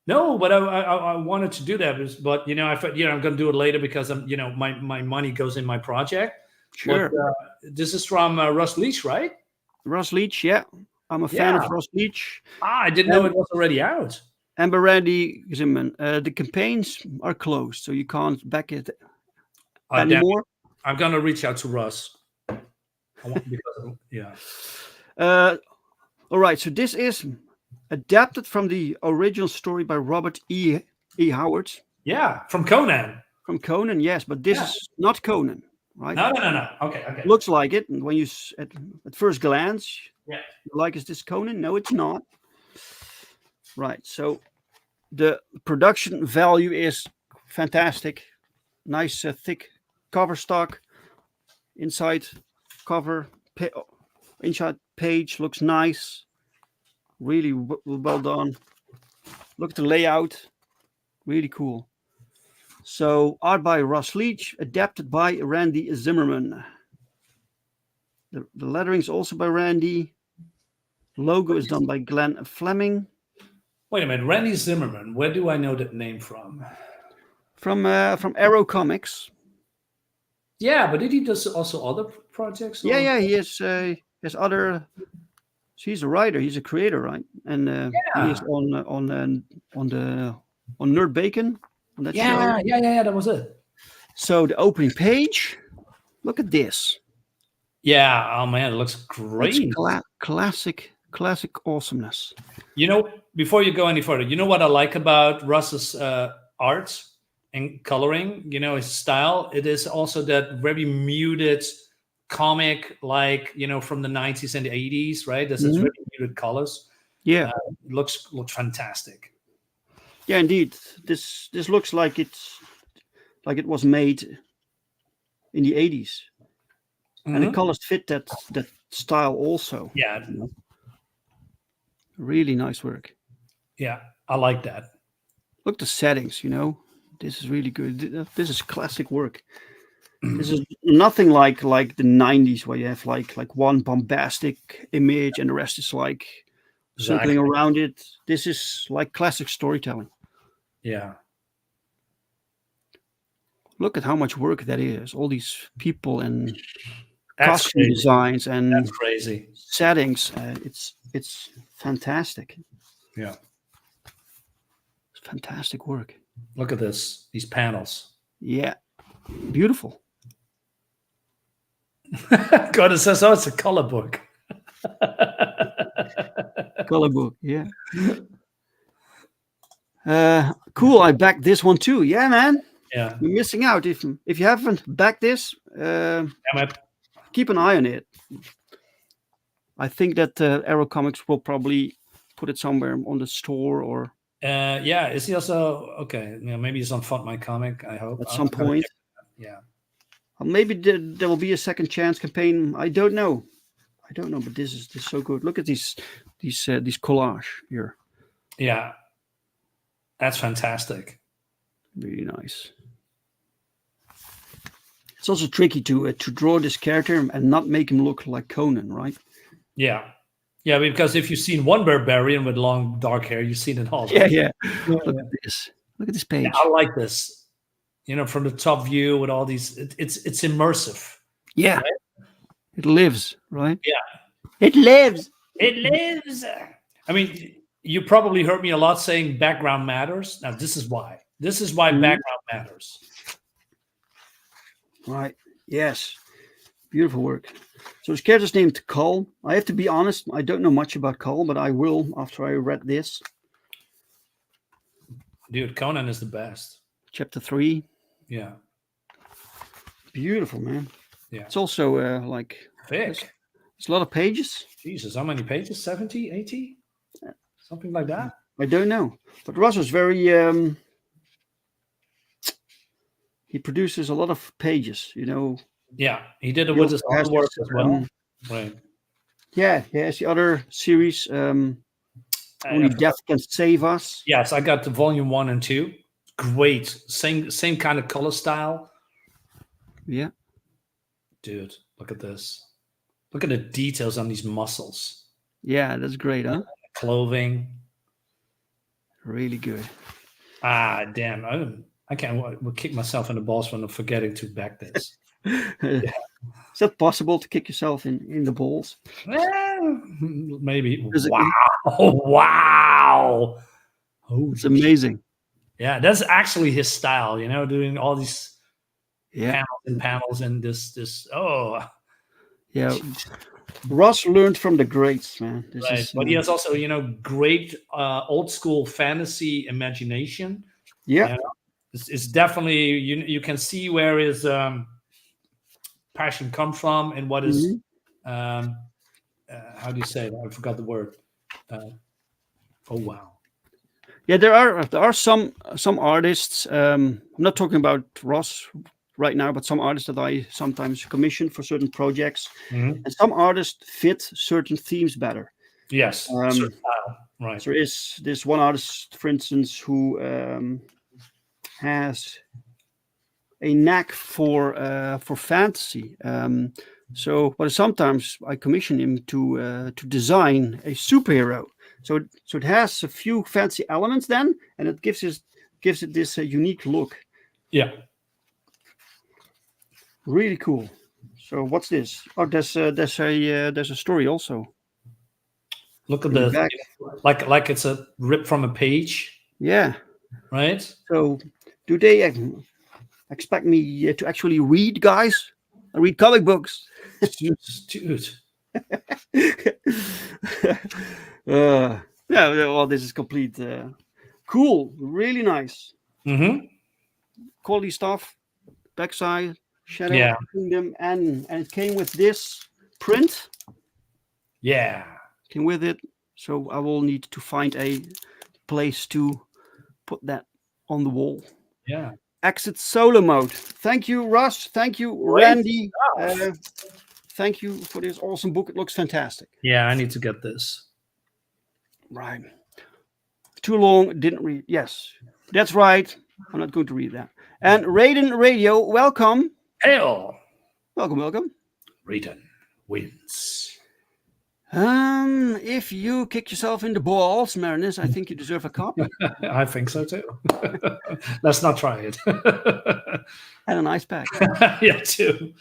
[SPEAKER 4] No, but I wanted to do that, but I thought I'm going to do it later because my money goes in my project.
[SPEAKER 3] Sure.
[SPEAKER 4] But, this is from Russ Leach, right?
[SPEAKER 3] Russ Leach, yeah. I'm a fan of Russ Leach.
[SPEAKER 4] I didn't know it was already out.
[SPEAKER 3] And Randy Zimmerman. The campaigns are closed, so you can't back it anymore.
[SPEAKER 4] I'm going to reach out to Russ.
[SPEAKER 3] All right, so this is adapted from the original story by Robert E. Howard.
[SPEAKER 4] Yeah, from Conan.
[SPEAKER 3] From Conan, yes, but this is not Conan, right?
[SPEAKER 4] No. Okay.
[SPEAKER 3] Looks like it, and when you at first glance,
[SPEAKER 4] yeah,
[SPEAKER 3] like, is this Conan? No, it's not. Right, so the production value is fantastic. Nice, thick cover stock. Inside cover, inside page looks nice. Really well done. Look at the layout. Really cool. So art by Russ Leach, adapted by Randy Zimmerman. The lettering is also by Randy. Logo is done by Glenn Fleming.
[SPEAKER 4] Wait a minute, Randy Zimmerman. Where do I know that name from?
[SPEAKER 3] From Arrow Comics.
[SPEAKER 4] Yeah, but did he do also other projects?
[SPEAKER 3] Yeah. He has other. He's a writer. He's a creator, right? And he is on Nerd Bacon. On that show.
[SPEAKER 4] Yeah. That was it.
[SPEAKER 3] So the opening page. Look at this.
[SPEAKER 4] Yeah. Oh man, it looks great.
[SPEAKER 3] Classic awesomeness.
[SPEAKER 4] Before you go any further, you know what I like about Russ's art and coloring? His style. It is also that very muted comic, like from the 90s and the 80s, right? This is very muted colors.
[SPEAKER 3] Yeah,
[SPEAKER 4] looks fantastic.
[SPEAKER 3] Yeah, indeed. This looks like it was made in the 80s, and the colors fit that style also.
[SPEAKER 4] Yeah,
[SPEAKER 3] really nice work.
[SPEAKER 4] Yeah, I like that.
[SPEAKER 3] Look at the settings. This is really good. This is classic work. This is nothing like the 90s where you have like one bombastic image and the rest is like circling around it. This is like classic storytelling.
[SPEAKER 4] Yeah.
[SPEAKER 3] Look at how much work that is. All these people and costume designs and
[SPEAKER 4] that's crazy
[SPEAKER 3] settings. It's fantastic.
[SPEAKER 4] Yeah.
[SPEAKER 3] It's fantastic work.
[SPEAKER 4] Look at these panels.
[SPEAKER 3] Yeah. Beautiful.
[SPEAKER 4] God, it says, it's a color book.
[SPEAKER 3] Color book, yeah. Cool. I backed this one too. Yeah, man.
[SPEAKER 4] Yeah.
[SPEAKER 3] You're missing out if you haven't backed this. Keep an eye on it. I think that Arrow Comics will probably put it somewhere on the store or.
[SPEAKER 4] Yeah. Is he also okay? Maybe he's on Font My Comic. I hope
[SPEAKER 3] at some point.
[SPEAKER 4] Yeah.
[SPEAKER 3] Maybe there will be a second chance campaign. I don't know, but this is so good. Look at these collage here.
[SPEAKER 4] Yeah, that's fantastic.
[SPEAKER 3] Really nice. It's also tricky to draw this character and not make him look like Conan, right?
[SPEAKER 4] Yeah, because if you've seen one barbarian with long dark hair, you've seen it all.
[SPEAKER 3] Yeah. Look at this. Look at this page.
[SPEAKER 4] Yeah, I like this. From the top view with all these, it's immersive.
[SPEAKER 3] Yeah,
[SPEAKER 4] right?
[SPEAKER 3] It lives, right?
[SPEAKER 4] Yeah.
[SPEAKER 3] It lives.
[SPEAKER 4] It lives. I mean, you probably heard me a lot saying background matters. Now, this is why. This is why
[SPEAKER 3] Mhm.
[SPEAKER 4] background matters.
[SPEAKER 3] Right. Yes. Beautiful work. So his character's named Cole. I have to be honest, I don't know much about Cole, but I will after I read this.
[SPEAKER 4] Dude, Conan is the best.
[SPEAKER 3] Chapter 3.
[SPEAKER 4] Yeah.
[SPEAKER 3] Beautiful, man.
[SPEAKER 4] Yeah.
[SPEAKER 3] It's also like
[SPEAKER 4] Thick.
[SPEAKER 3] it's a lot of pages.
[SPEAKER 4] Jesus, how many pages? 70, 80? Something like that?
[SPEAKER 3] I don't know. But Ross was very he produces a lot of pages, you know.
[SPEAKER 4] Yeah, he did it
[SPEAKER 3] He
[SPEAKER 4] with his
[SPEAKER 3] also has
[SPEAKER 4] own work
[SPEAKER 3] this,
[SPEAKER 4] as well. Right.
[SPEAKER 3] Yeah, he has the other series, Only Death Can Save Us.
[SPEAKER 4] Yes, I got the volume 1 and 2. Great. Same kind of color style.
[SPEAKER 3] Yeah.
[SPEAKER 4] Dude, look at this. Look at the details on these muscles.
[SPEAKER 3] Yeah, that's great, huh?
[SPEAKER 4] Clothing.
[SPEAKER 3] Really good.
[SPEAKER 4] Ah, damn. I can't kick myself in the balls for forgetting to back this.
[SPEAKER 3] Is that possible to kick yourself in the balls?
[SPEAKER 4] Well, maybe.
[SPEAKER 3] Is it-
[SPEAKER 4] Wow. Wow. Oh,
[SPEAKER 3] It's amazing.
[SPEAKER 4] yeah, that's actually his style, you know, doing all these
[SPEAKER 3] Yeah.
[SPEAKER 4] panels and this. Oh,
[SPEAKER 3] Yeah. Ross learned from the greats, man. This
[SPEAKER 4] right.
[SPEAKER 3] is,
[SPEAKER 4] But he has also, you know, great old school fantasy imagination.
[SPEAKER 3] yeah.
[SPEAKER 4] You know? It's definitely you can see where his passion come from and what is how do you say that? I forgot the word. Oh wow.
[SPEAKER 3] Yeah, there are some artists. I'm not talking about Ross right now, but some artists that I sometimes commission for certain projects,
[SPEAKER 4] Mhm.
[SPEAKER 3] and some artists fit certain themes better.
[SPEAKER 4] Yes, certain style. Right.
[SPEAKER 3] There is this one artist, for instance, who has a knack for fantasy. But sometimes I commission him to design a superhero. So it has a few fancy elements then, and it gives it this unique look.
[SPEAKER 4] Yeah.
[SPEAKER 3] Really cool. So what's this? Oh, there's a story also.
[SPEAKER 4] Look at
[SPEAKER 3] in the
[SPEAKER 4] the
[SPEAKER 3] back.
[SPEAKER 4] like it's a rip from a page,
[SPEAKER 3] Yeah.
[SPEAKER 4] right?
[SPEAKER 3] So do they expect me to actually read, guys? I read comic books.
[SPEAKER 4] Dude.
[SPEAKER 3] Yeah. Well, this is complete. Cool. Really nice.
[SPEAKER 4] Mm-hmm.
[SPEAKER 3] Quality stuff. Backside, Shadow
[SPEAKER 4] Yeah.
[SPEAKER 3] of the Kingdom, and it came with this print.
[SPEAKER 4] Yeah.
[SPEAKER 3] Came with it. So I will need to find a place to put that on the wall.
[SPEAKER 4] Yeah.
[SPEAKER 3] Exit solo mode. Thank you, Russ. Thank you,
[SPEAKER 4] Great
[SPEAKER 3] Randy. Thank you for this awesome book. It looks fantastic.
[SPEAKER 4] Yeah, I need to get this.
[SPEAKER 3] Right. Too long, didn't read. Yes, that's right. I'm not going to read that. And Raiden Radio, welcome.
[SPEAKER 4] Hail.
[SPEAKER 3] Welcome.
[SPEAKER 4] Raiden wins.
[SPEAKER 3] If you kick yourself in the balls, Marinus, I think you deserve a copy.
[SPEAKER 4] I think so too. Let's not try it.
[SPEAKER 3] And a nice pack.
[SPEAKER 4] Yeah, too.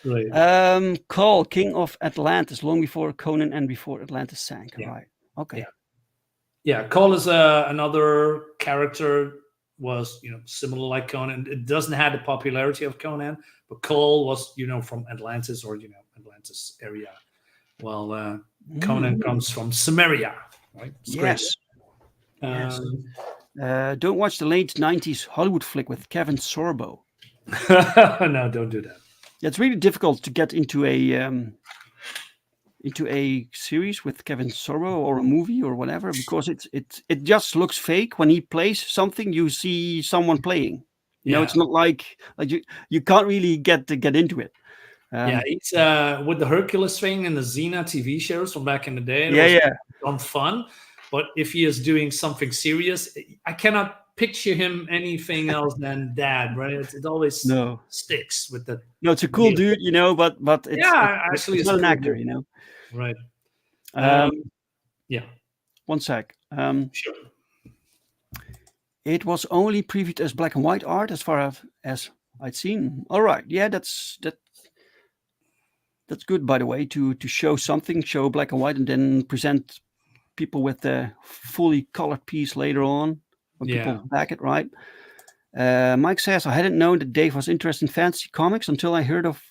[SPEAKER 4] Right.
[SPEAKER 3] Cole, King of Atlantis, long before Conan and before Atlantis sank.
[SPEAKER 4] Yeah.
[SPEAKER 3] Right. Okay.
[SPEAKER 4] Yeah, Cole is another character, was similar like Conan. It doesn't have the popularity of Conan, but Cole was from Atlantis or Atlantis area. Well, Conan comes from Samaria, right? It's
[SPEAKER 3] yes.
[SPEAKER 4] Yes.
[SPEAKER 3] Don't watch the late 90s Hollywood flick with Kevin Sorbo.
[SPEAKER 4] No, don't do that.
[SPEAKER 3] It's really difficult to get into a series with Kevin Sorbo or a movie or whatever, because it just looks fake. When he plays something, you see someone playing. You know, it's not like you can't really get into it.
[SPEAKER 4] It's with the Hercules thing and the Xena TV shows from back in the day.
[SPEAKER 3] It
[SPEAKER 4] was fun. But if he is doing something serious, I cannot picture him anything else than that, right? It always sticks with the.
[SPEAKER 3] No, it's a cool dude, but it's,
[SPEAKER 4] actually,
[SPEAKER 3] it's not an actor,
[SPEAKER 4] Right. Yeah.
[SPEAKER 3] One sec.
[SPEAKER 4] Sure.
[SPEAKER 3] It was only previewed as black and white art, as far as I'd seen. All right, yeah, that's that's good, by the way, to show something, show black and white, and then present people with the fully colored piece later on when people back it, right? Mike says, I hadn't known that Dave was interested in fantasy comics until I heard of,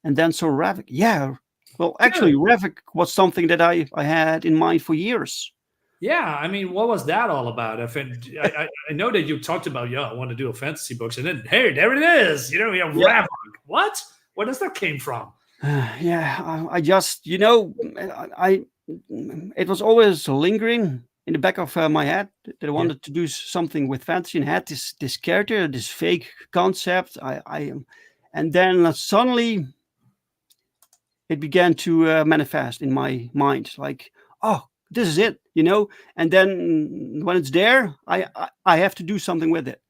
[SPEAKER 3] and then saw Ravik. Yeah, well, actually, Ravik was something that I had in mind for years.
[SPEAKER 4] Yeah, I mean, what was that all about? I know that you talked about, I want to do a fantasy books, and then hey, there it is. You have Ravik. What? Where does that came from?
[SPEAKER 3] I just, it was always lingering in the back of my head that I wanted to do something with fantasy and had this character, this fake concept. And then suddenly it began to manifest in my mind, like, oh, this is it, And then when it's there, I have to do something with it.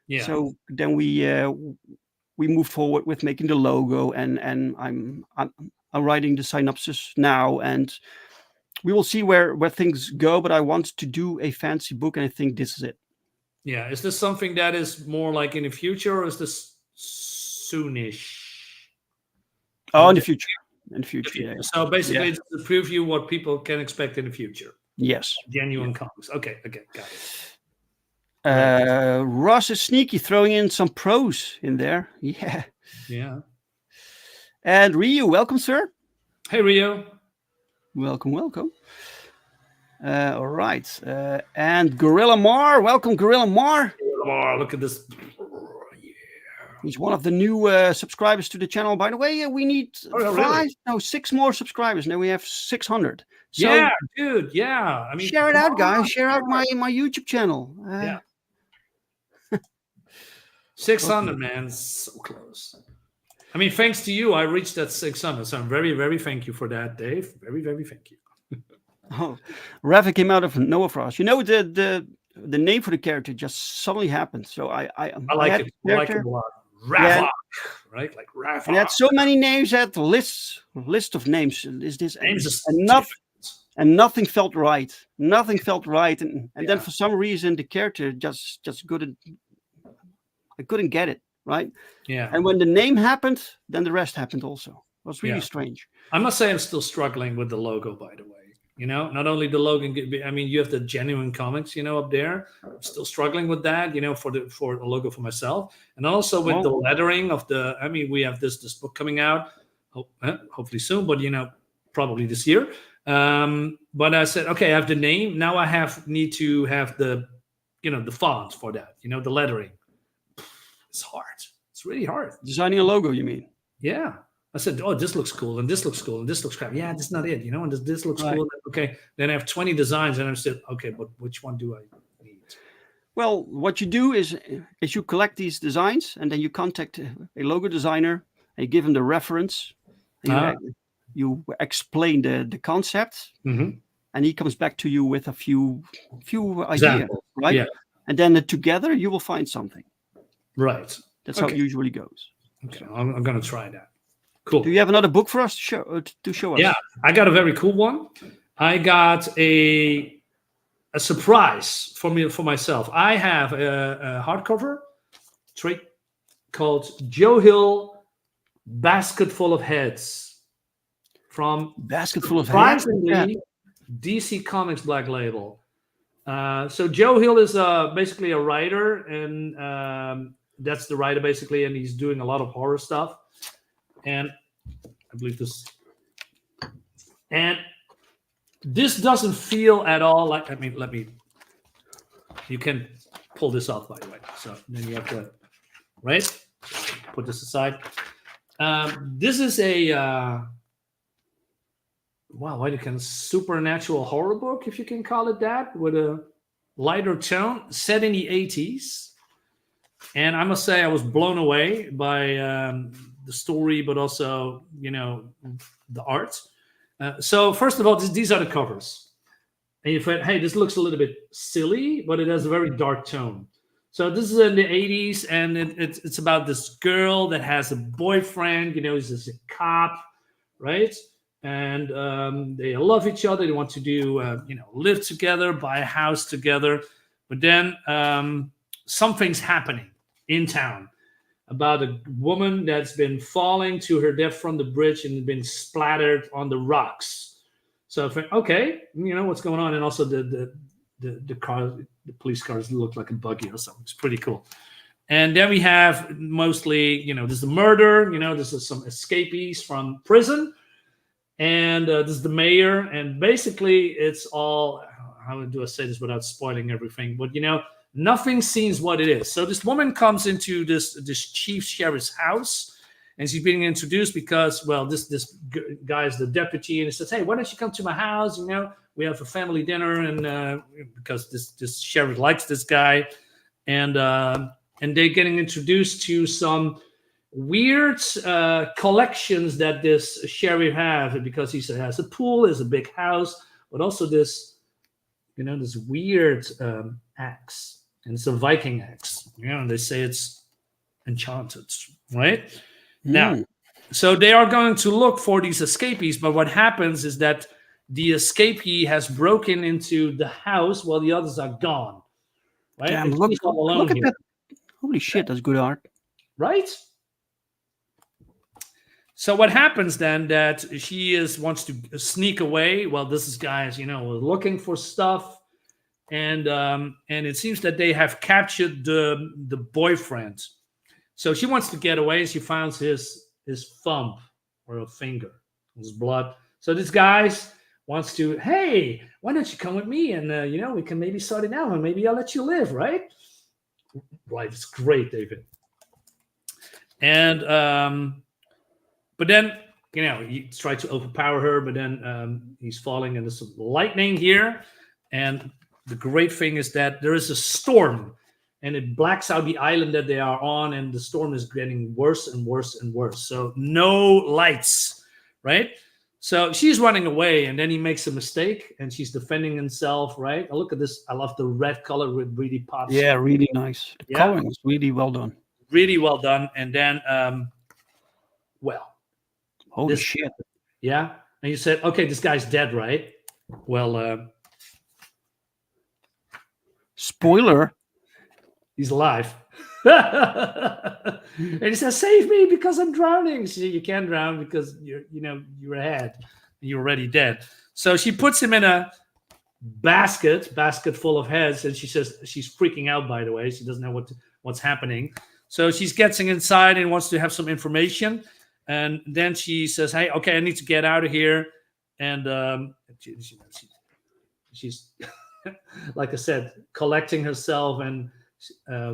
[SPEAKER 4] Yeah.
[SPEAKER 3] So then we moved forward with making the logo, and I'm writing the synopsis now, and we will see where things go. But I want to do a fantasy book, and I think this is it.
[SPEAKER 4] Yeah. Is this something that is more like in the future, or is this soonish?
[SPEAKER 3] Oh, in the future. Yeah.
[SPEAKER 4] So basically, it's to preview what people can expect in the future.
[SPEAKER 3] Yes.
[SPEAKER 4] Genuine comics. Okay, got it.
[SPEAKER 3] Ross is sneaky, throwing in some pros in there. Yeah. And Ryu, welcome, sir.
[SPEAKER 4] Hey, Rio.
[SPEAKER 3] Welcome. All right. And Gorilla Mar, welcome, Gorilla Mar.
[SPEAKER 4] Look at this.
[SPEAKER 3] He's one of the new subscribers to the channel. By the way, we need 6 more subscribers. Now we have 600. So,
[SPEAKER 4] yeah, dude. Yeah. I mean,
[SPEAKER 3] share it out, guys. Share out my YouTube channel.
[SPEAKER 4] 600, man. So close. I mean, thanks to you, I reached that 600. So I'm very, very thank you for that, Dave. Very, very thank you.
[SPEAKER 3] Ravik came out of nowhere for us. The name for the character just suddenly happened. So I
[SPEAKER 4] like it. I like it a lot. Ravik, right? Like Ravik.
[SPEAKER 3] And had so many names at the list of names. Is this
[SPEAKER 4] names
[SPEAKER 3] enough? And nothing felt right. Nothing felt right. And then for some reason the character just couldn't. I couldn't get it right.
[SPEAKER 4] Yeah.
[SPEAKER 3] And when the name happened, then the rest happened also. It was really strange.
[SPEAKER 4] I must say, I'm still struggling with the logo. By the way. Not only the logo. I mean, you have the genuine comics, up there. I'm still struggling with that, for a logo for myself, and also with the lettering of the. I mean, we have this book coming out, hopefully soon, but probably this year. But I said, okay, I have the name. Now I need to have the, the font for that. The lettering. It's hard. It's really hard.
[SPEAKER 3] Designing a logo, you mean?
[SPEAKER 4] Yeah. I said, oh, this looks cool, and this looks cool, and this looks crap. Yeah, that's not it, and this looks cool. Okay, then I have 20 designs, and I said, okay, but which one do I need?
[SPEAKER 3] Well, what you do is you collect these designs, and then you contact a logo designer, and you give him the reference, and you explain the concept, and he comes back to you with a few ideas, right? Yeah. And then together you will find something.
[SPEAKER 4] Right.
[SPEAKER 3] That's how it usually goes.
[SPEAKER 4] Okay, I'm going to try that. Cool.
[SPEAKER 3] Do you have another book for us to show us?
[SPEAKER 4] Yeah, I got a very cool one. I got a surprise for myself. I have a hardcover trade called Joe Hill Basket Full of Heads from
[SPEAKER 3] Basket Full of Heads.
[SPEAKER 4] DC Comics Black Label. So Joe Hill is basically a writer, and that's the writer basically, and he's doing a lot of horror stuff. And I believe this. And this doesn't feel at all like. Let me. You can pull this off, by the way. So then you have to, right? Put this aside. This is a supernatural horror book, if you can call it that, with a lighter tone, set in the 80s. And I must say, I was blown away by the story, but also, the art. So first of all, these are the covers. And you thought, hey, this looks a little bit silly, but it has a very dark tone. So this is in the 80s, and it's about this girl that has a boyfriend, he's a cop, right? And they love each other. They want to do, live together, buy a house together. But then something's happening in town. about a woman that's been falling to her death from the bridge and been splattered on the rocks. So I think, okay, what's going on, and also the car, the police cars look like a buggy or something. It's pretty cool. And then we have mostly, there's the murder. This is some escapees from prison, and this is the mayor. And basically, it's all. How do I say this without spoiling everything? But nothing seems what it is. So this woman comes into this chief sheriff's house, and she's being introduced because, well, this guy is the deputy, and he says, "Hey, why don't you come to my house? We have a family dinner," and because this sheriff likes this guy, and they're getting introduced to some weird collections that this sheriff has, because he has a pool, has a big house, but also this, this weird axe, and it's a Viking axe. And they say it's enchanted, right? Now, so they are going to look for these escapees, but what happens is that the escapee has broken into the house while the others are gone. Right?
[SPEAKER 3] Damn, look at that. Holy shit, that's good art.
[SPEAKER 4] Right? So what happens then, that she wants to sneak away. Well, this guy is, looking for stuff, and it seems that they have captured the boyfriend. So she wants to get away. She finds his thumb or a finger, his blood. So this guy wants to, hey, why don't you come with me, and we can maybe sort it out, and maybe I'll let you live, right? Right, it's great, David. And but then he tried to overpower her, but then he's falling, and there's some lightning here. And the great thing is that there is a storm, and it blacks out the island that they are on, and the storm is getting worse and worse and worse. So no lights, right? So she's running away, and then he makes a mistake, and she's defending himself, right? Oh, look at this. I love the red color with really pops.
[SPEAKER 3] Yeah, really nice. The coloring is really well done.
[SPEAKER 4] Really well done. And then,
[SPEAKER 3] holy shit.
[SPEAKER 4] Yeah. And you said, okay, this guy's dead, right? Well,
[SPEAKER 3] spoiler.
[SPEAKER 4] He's alive. And he says, save me because I'm drowning. You can't drown because you're ahead. You're already dead. So she puts him in a basket full of heads, and she says she's freaking out, by the way. She doesn't know what's happening. So she's getting inside and wants to have some information. And then she says, hey, okay, I need to get out of here. And she's like I said, collecting herself, and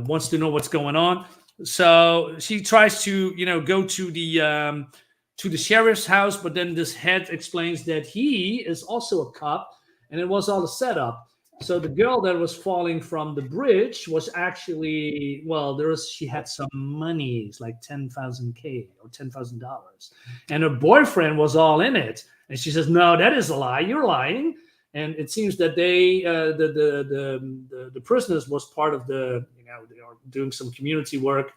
[SPEAKER 4] wants to know what's going on. So she tries to, go to the sheriff's house, but then this head explains that he is also a cop, and it was all a setup. So the girl that was falling from the bridge was actually, she had some money, it's like $10,000 or $10,000, and her boyfriend was all in it. And she says, no, that is a lie. You're lying. And it seems that they, the prisoners was part of the, they are doing some community work,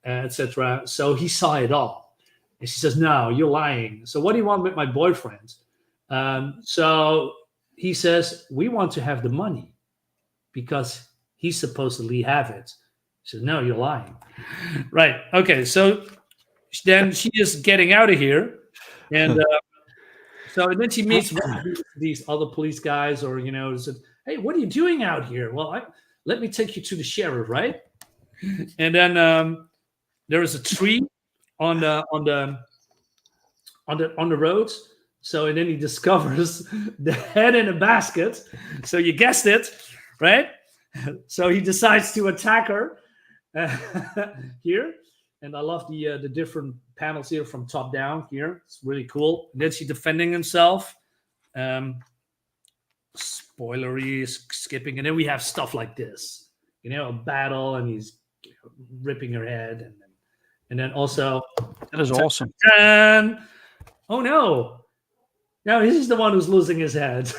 [SPEAKER 4] etc. So he saw it all. And she says, no, you're lying. So what do you want with my boyfriend? So he says, we want to have the money because he supposedly have it. She says, no, you're lying. Right. Okay. So then she is getting out of here. And so then she meets these other police guys, or, said, hey, what are you doing out here? Well, let me take you to the sheriff, right? And then there is a tree on the road. So, and then he discovers the head in a basket. So you guessed it, right? So he decides to attack her here. And I love the different panels here from top down here. It's really cool. And then she's defending himself. Spoilery, skipping. And then we have stuff like this. A battle, and he's ripping her head. And then also...
[SPEAKER 3] That is awesome.
[SPEAKER 4] Oh, no. No, he's the one who's losing his head.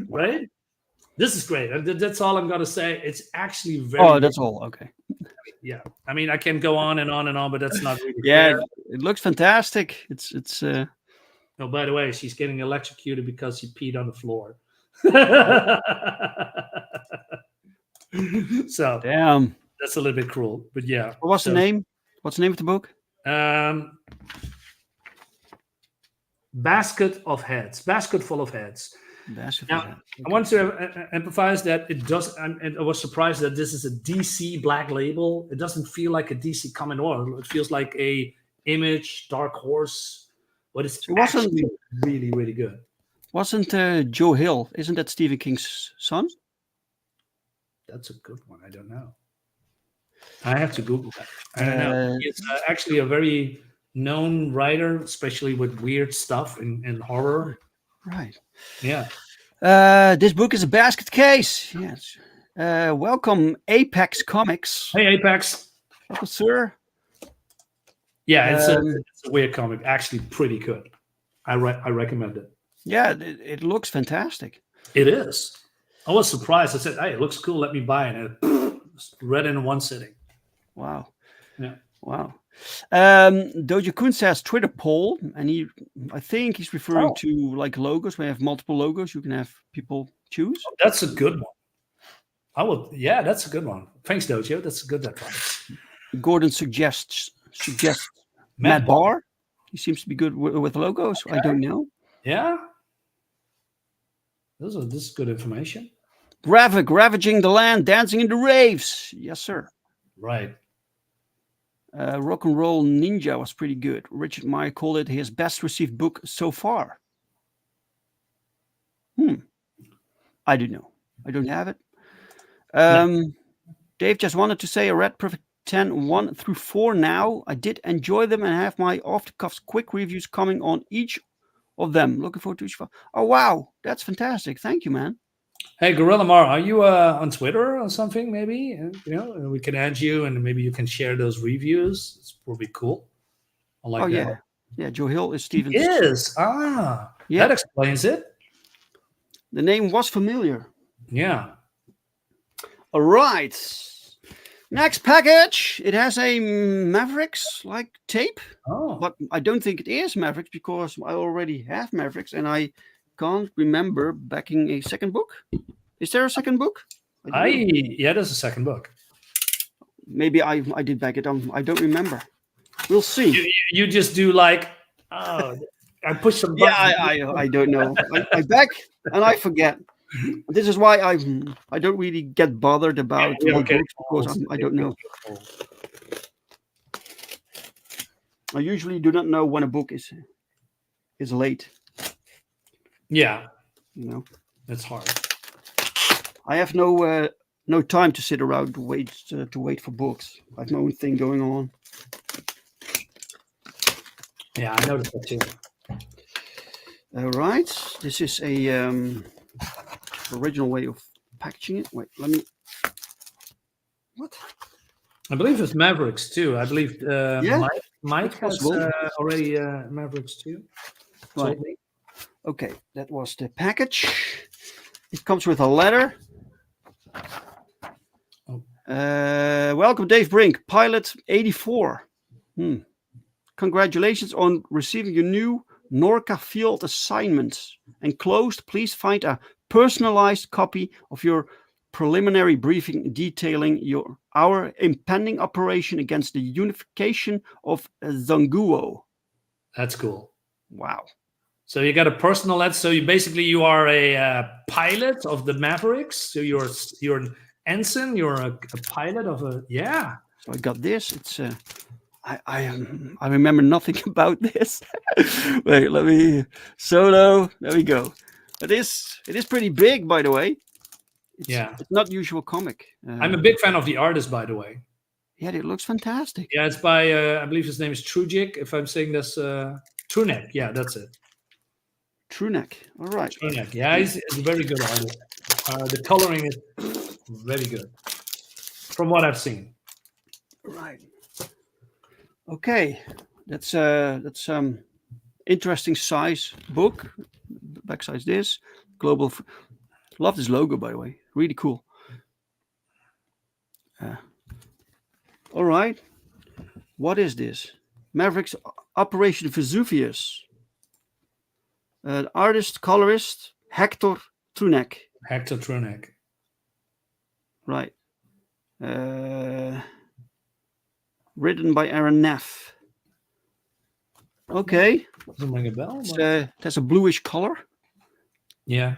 [SPEAKER 4] Right? This is great. That's all I'm going to say. It's actually very...
[SPEAKER 3] Oh, that's all. Okay.
[SPEAKER 4] Yeah. I mean, I can go on and on and on, but that's not really
[SPEAKER 3] Yeah,
[SPEAKER 4] fair.
[SPEAKER 3] it looks fantastic. It's
[SPEAKER 4] Oh, by the way, she's getting electrocuted because she peed on the floor. So
[SPEAKER 3] damn.
[SPEAKER 4] that's a little bit cruel, but yeah.
[SPEAKER 3] What's the name? What's the name of the book?
[SPEAKER 4] Basket full of heads.
[SPEAKER 3] Basket
[SPEAKER 4] Now,
[SPEAKER 3] of Heads.
[SPEAKER 4] I want to emphasize that it does. And I was surprised that this is a DC black label. It doesn't feel like a DC comic or it feels like a Image, Dark Horse, but it's actually really, really good.
[SPEAKER 3] Wasn't Joe Hill? Isn't that Stephen King's son?
[SPEAKER 4] That's a good one. I don't know. I have to Google that. I don't know. He's actually a very known writer, especially with weird stuff in horror.
[SPEAKER 3] Right.
[SPEAKER 4] Yeah.
[SPEAKER 3] This book is a basket case. Yes. Welcome, Apex Comics.
[SPEAKER 4] Hey, Apex.
[SPEAKER 3] Welcome, sir.
[SPEAKER 4] Yeah, it's a weird comic. Actually, pretty good. I recommend it.
[SPEAKER 3] Yeah, it looks fantastic.
[SPEAKER 4] It is. I was surprised. I said, "Hey, it looks cool. Let me buy it." And it read in one sitting.
[SPEAKER 3] Wow.
[SPEAKER 4] Yeah.
[SPEAKER 3] Wow. Doja Kun says Twitter poll, and I think he's referring to like logos. We have multiple logos. You can have people choose.
[SPEAKER 4] Oh, that's a good one. That's a good one. Thanks, Dojo. That's a good advice.
[SPEAKER 3] Gordon suggests Matt Barr. He seems to be good with logos. Okay. I don't know.
[SPEAKER 4] Yeah. This is good information.
[SPEAKER 3] Gravik, ravaging the land, dancing in the raves. Yes, sir.
[SPEAKER 4] Right.
[SPEAKER 3] Rock and Roll Ninja was pretty good. Richard Meyer called it his best received book so far. I don't know. I don't have it. No. Dave just wanted to say I read Perfect 10, 1 through 4 now. I did enjoy them and have my off-the-cuff quick reviews coming on each of them. Looking forward to each one. Oh, wow. That's fantastic. Thank you, man.
[SPEAKER 4] Hey, Gorilla Mar, are you on Twitter or something, maybe? We can add you and maybe you can share those reviews. It's probably cool. I like that.
[SPEAKER 3] Yeah. Yeah, Joe Hill is Steven's.
[SPEAKER 4] Is. Yeah. That explains it.
[SPEAKER 3] The name was familiar.
[SPEAKER 4] Yeah.
[SPEAKER 3] All right. Next package. It has a Mavericks-like tape.
[SPEAKER 4] Oh.
[SPEAKER 3] But I don't think it is Mavericks because I already have Mavericks and I can't remember backing a second book. Is there a second book?
[SPEAKER 4] Yeah, there's a second book.
[SPEAKER 3] Maybe I did back it on. I don't remember. We'll see.
[SPEAKER 4] You just do like, I push some buttons.
[SPEAKER 3] Yeah, I don't know. I back and I forget. This is why I don't really get bothered about books because I don't know. I usually do not know when a book is late.
[SPEAKER 4] Yeah,
[SPEAKER 3] that's
[SPEAKER 4] hard.
[SPEAKER 3] I have no time to sit around to wait for books. I have my own thing going on.
[SPEAKER 4] Yeah, I noticed that too.
[SPEAKER 3] All right, this is a original way of packaging it. Wait, let me. What?
[SPEAKER 4] I believe it's Mavericks too. I believe Mike has already Mavericks too.
[SPEAKER 3] Right. Okay, that was the package. It comes with a letter. Welcome, Dave Brink, Pilot 84. Congratulations on receiving your new Norca field assignment. Enclosed, please find a personalized copy of your preliminary briefing detailing our impending operation against the unification of Zanguo.
[SPEAKER 4] That's cool.
[SPEAKER 3] Wow.
[SPEAKER 4] So you got a personal letter. So you are a pilot of the Mavericks. So you're an ensign. You're a pilot of a
[SPEAKER 3] So I got this. It's I remember nothing about this. Wait, let me solo. There we go. It is pretty big, by the way. It's not usual comic.
[SPEAKER 4] I'm a big fan of the artist, by the way.
[SPEAKER 3] Yeah, it looks fantastic.
[SPEAKER 4] Yeah, it's by I believe his name is Trujik. If I'm saying this, Trunek. Yeah, that's it.
[SPEAKER 3] Trunek. All right.
[SPEAKER 4] Trunek. Yeah, he's a very good artist. The coloring is very good, from what I've seen.
[SPEAKER 3] Right. Okay, that's interesting size book. Back size this global. Love this logo, by the way. Really cool. All right. What is this? Mavericks Operation Vesuvius. Artist, colorist, Hector Trunek.
[SPEAKER 4] Hector Trunek.
[SPEAKER 3] Right. Written by Aaron Neff. Okay.
[SPEAKER 4] Doesn't ring a bell.
[SPEAKER 3] It's,
[SPEAKER 4] But...
[SPEAKER 3] it has a bluish color.
[SPEAKER 4] Yeah.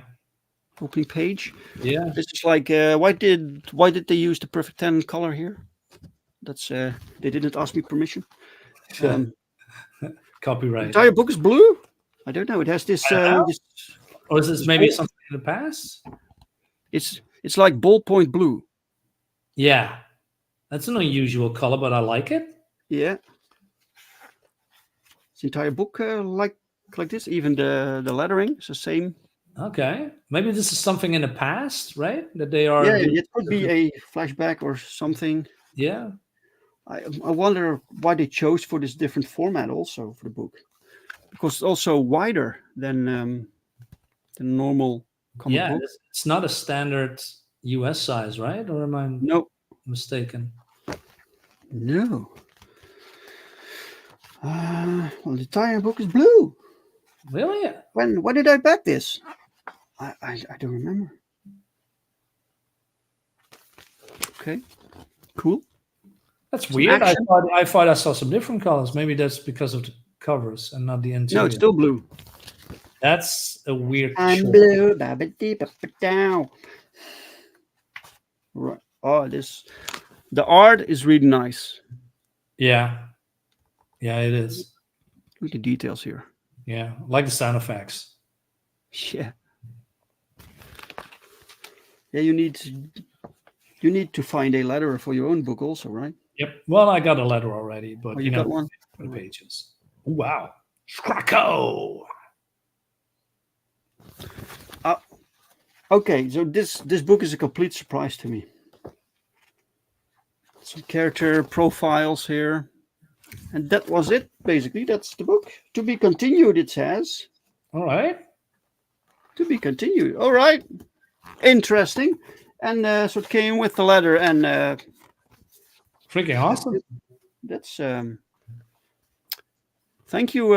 [SPEAKER 3] Opening page.
[SPEAKER 4] Yeah.
[SPEAKER 3] This is like why did they use the Perfect 10 color here? That's they didn't ask me permission.
[SPEAKER 4] Copyright.
[SPEAKER 3] The entire book is blue. I don't know. It has this.
[SPEAKER 4] Or is this maybe something in the past?
[SPEAKER 3] It's like ballpoint blue.
[SPEAKER 4] Yeah, that's an unusual color, but I like it.
[SPEAKER 3] Yeah. The entire book like this. Even the lettering is the same.
[SPEAKER 4] Okay, maybe this is something in the past, right? That they are.
[SPEAKER 3] Yeah, it could be a flashback or something.
[SPEAKER 4] Yeah.
[SPEAKER 3] I wonder why they chose for this different format also for the book, because it's also wider than the normal comic book.
[SPEAKER 4] It's not a standard US size, right? Or am I mistaken?
[SPEAKER 3] No. Well, the entire book is blue.
[SPEAKER 4] Really?
[SPEAKER 3] When did I back this? I don't remember. Okay, cool.
[SPEAKER 4] That's weird. I thought I saw some different colors. Maybe that's because of the covers and not the interior.
[SPEAKER 3] No, it's still blue.
[SPEAKER 4] That's a weird.
[SPEAKER 3] I'm blue, down. Right. Oh, the art is really nice.
[SPEAKER 4] Yeah. Yeah, it is.
[SPEAKER 3] Look at the details here.
[SPEAKER 4] Yeah, like the sound effects.
[SPEAKER 3] Yeah. Yeah, you need to find a letterer for your own book also, right?
[SPEAKER 4] Yep. Well, I got a letter already, but
[SPEAKER 3] you got one?
[SPEAKER 4] For the pages. Wow. Scracko.
[SPEAKER 3] Okay, so this book is a complete surprise to me. Some character profiles here. And that was it, basically. That's the book. To be continued, it says.
[SPEAKER 4] All right.
[SPEAKER 3] To be continued. All right. Interesting. And so it came with the letter and
[SPEAKER 4] freaking awesome.
[SPEAKER 3] That's thank you,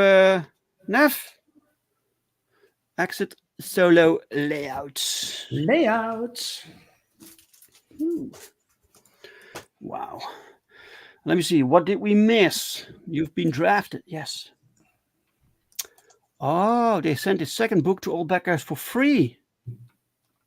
[SPEAKER 3] Neff. Exit solo layouts. Wow. Let me see. What did we miss? You've been drafted. Yes. Oh, they sent a second book to all backers for free.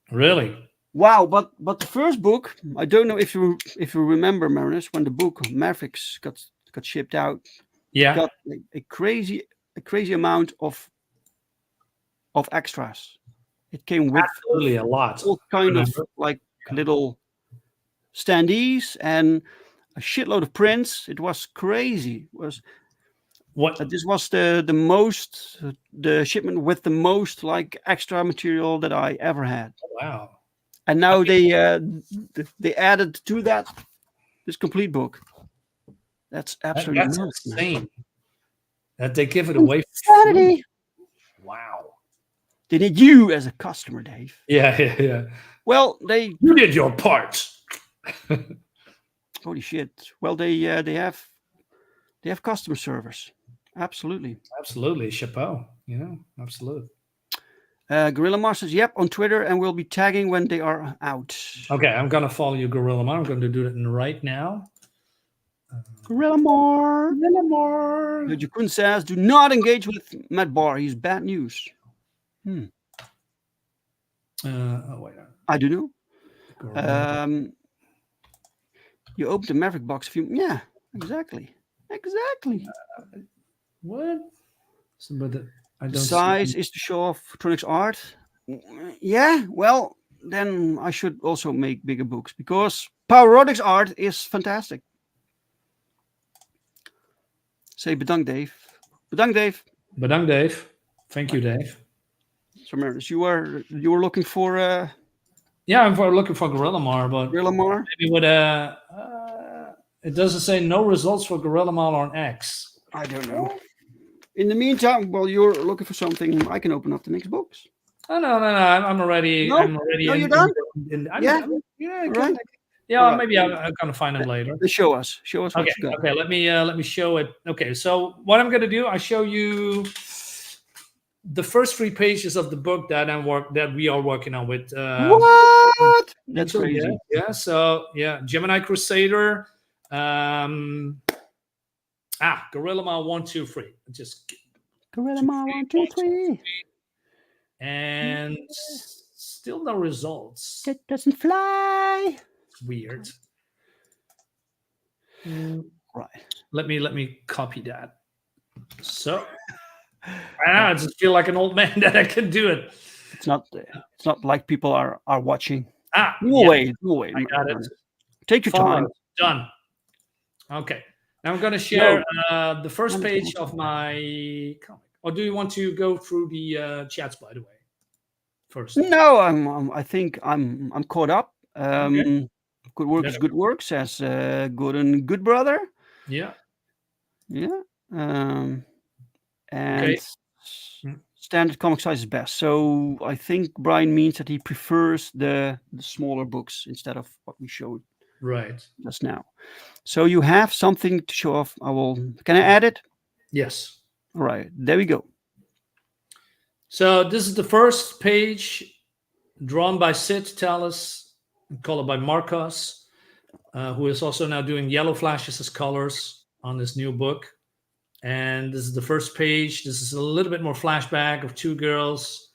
[SPEAKER 4] Really?
[SPEAKER 3] Wow, but the first book, I don't know if you remember, Marinus, when the book Mavericks got shipped out.
[SPEAKER 4] Yeah.
[SPEAKER 3] It got a crazy amount of extras. It came with
[SPEAKER 4] absolutely a lot.
[SPEAKER 3] All kind of like little standees and a shitload of prints. It was crazy. It was this was the shipment with the most like extra material that I ever had.
[SPEAKER 4] Oh, wow.
[SPEAKER 3] And now they added to that this complete book. That's absolutely
[SPEAKER 4] insane. That they give it away
[SPEAKER 3] for free.
[SPEAKER 4] Wow.
[SPEAKER 3] They need you as a customer, Dave.
[SPEAKER 4] Yeah.
[SPEAKER 3] Well,
[SPEAKER 4] you did your part.
[SPEAKER 3] Holy shit. Well, they have customer service. Absolutely.
[SPEAKER 4] Chapeau. Absolutely.
[SPEAKER 3] Gorilla Mar says, yep, on Twitter, and we'll be tagging when they are out.
[SPEAKER 4] Okay, I'm going to follow you, Gorilla Mar. I'm going to do it right now.
[SPEAKER 3] Gorilla Mar. Jakun says, do not engage with Matt Barr. He's bad news.
[SPEAKER 4] Wait.
[SPEAKER 3] I don't know. You opened the Maverick box a few. Yeah, exactly.
[SPEAKER 4] What? But I don't.
[SPEAKER 3] Size is to show off Tronics art. Yeah, well, then I should also make bigger books because Powertrip art is fantastic. Say bedankt, Dave. Bedankt, Dave.
[SPEAKER 4] Thank you, Dave.
[SPEAKER 3] So, Marinus, you were looking for.
[SPEAKER 4] Yeah, I'm looking for Gorilla Mar, but
[SPEAKER 3] Gorilla Mar.
[SPEAKER 4] Maybe with it doesn't say no results for Gorilla Mar on X.
[SPEAKER 3] I don't know. In the meantime, while you're looking for something, I can open up the next box.
[SPEAKER 4] Oh, no. I'm already.
[SPEAKER 3] No,
[SPEAKER 4] I'm already.
[SPEAKER 3] No, you're done.
[SPEAKER 4] Yeah.
[SPEAKER 3] Right.
[SPEAKER 4] Yeah,
[SPEAKER 3] right.
[SPEAKER 4] Maybe I'm gonna find them later.
[SPEAKER 3] Show us. What
[SPEAKER 4] okay.
[SPEAKER 3] you got.
[SPEAKER 4] Okay. Let me show it. Okay. So what I'm gonna do, I show you. the first 3 pages of the book that we are working on with.
[SPEAKER 3] What? That's
[SPEAKER 4] So,
[SPEAKER 3] crazy.
[SPEAKER 4] yeah. So yeah, Gemini Crusader. Gorilla Mile 1, 2, 3. Just
[SPEAKER 3] Gorilla Mile 1, 2, 3.
[SPEAKER 4] and still no results.
[SPEAKER 3] It doesn't fly.
[SPEAKER 4] It's weird.
[SPEAKER 3] Right.
[SPEAKER 4] Let me copy that. So I just feel like an old man that I can do it.
[SPEAKER 3] It's not like people are watching. Go
[SPEAKER 4] Yeah,
[SPEAKER 3] away. Go away.
[SPEAKER 4] I got it.
[SPEAKER 3] Take your time.
[SPEAKER 4] Done. Okay. Now I'm going to share the first page of my comic. Or do you want to go through the chats, by the way, first?
[SPEAKER 3] No, I think I'm caught up.
[SPEAKER 4] Okay.
[SPEAKER 3] Good work is good work, says good brother.
[SPEAKER 4] Yeah.
[SPEAKER 3] Yeah. And
[SPEAKER 4] Okay.
[SPEAKER 3] standard comic size is best. So I think Brian means that he prefers the smaller books instead of what we showed just now. So you have something to show off. Can I add it?
[SPEAKER 4] Yes.
[SPEAKER 3] All right, there we go.
[SPEAKER 4] So this is the first page, drawn by Sid Tallis, colored by Marcos, who is also now doing yellow flashes as colors on this new book. And this is the first page. This is a little bit more flashback of 2 girls,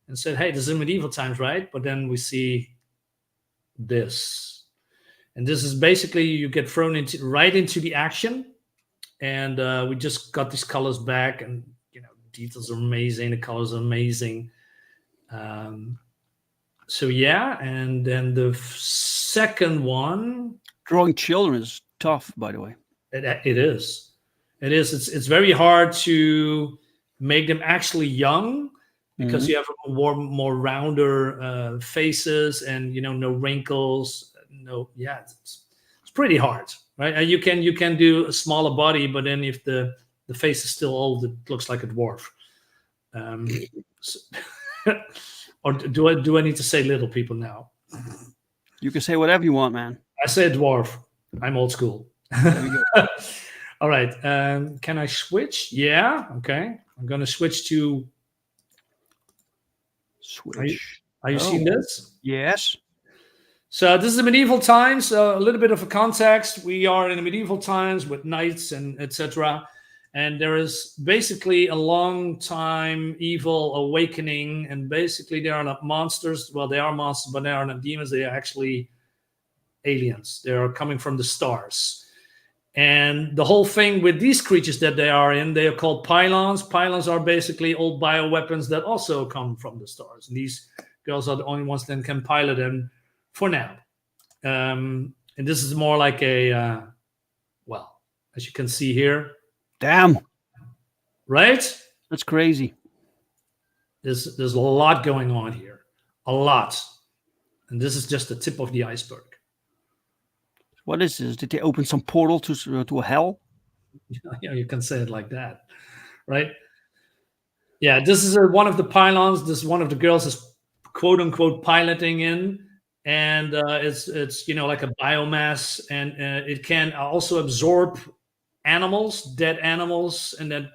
[SPEAKER 4] and said, hey, this is medieval times, right? But then we see this. And this is basically, you get thrown right into the action. And we just got these colors back, and details are amazing. The colors are amazing. So yeah, and then the second one.
[SPEAKER 3] Drawing children is tough, by the way.
[SPEAKER 4] It is. It is. It's very hard to make them actually young, because you have more rounder faces, and no wrinkles. It's pretty hard, right? And you can do a smaller body, but then if the face is still old, it looks like a dwarf. Or do I need to say little people now?
[SPEAKER 3] You can say whatever you want, man.
[SPEAKER 4] I say dwarf. I'm old school.
[SPEAKER 3] There we go.
[SPEAKER 4] All right. Can I switch? Yeah. Okay. I'm going to switch to.
[SPEAKER 3] Switch.
[SPEAKER 4] Are you seeing this?
[SPEAKER 3] Yes.
[SPEAKER 4] So this is the medieval times. A little bit of a context. We are in the medieval times with knights and etc. And there is basically a long time evil awakening. And basically, they are not monsters. Well, they are monsters, but they are not demons. They are actually aliens. They are coming from the stars. And the whole thing with these creatures that they are called pylons. Pylons are basically old bioweapons that also come from the stars. And these girls are the only ones that can pilot them for now. And this is more like a, as you can see here.
[SPEAKER 3] Damn.
[SPEAKER 4] Right?
[SPEAKER 3] That's crazy.
[SPEAKER 4] There's a lot going on here. A lot. And this is just the tip of the iceberg.
[SPEAKER 3] What is this? Did they open some portal to hell?
[SPEAKER 4] Yeah, you can say it like that, right? Yeah, this is one of the pylons. This is one of the girls is quote unquote piloting in, and it's like a biomass, and it can also absorb animals, dead animals, and that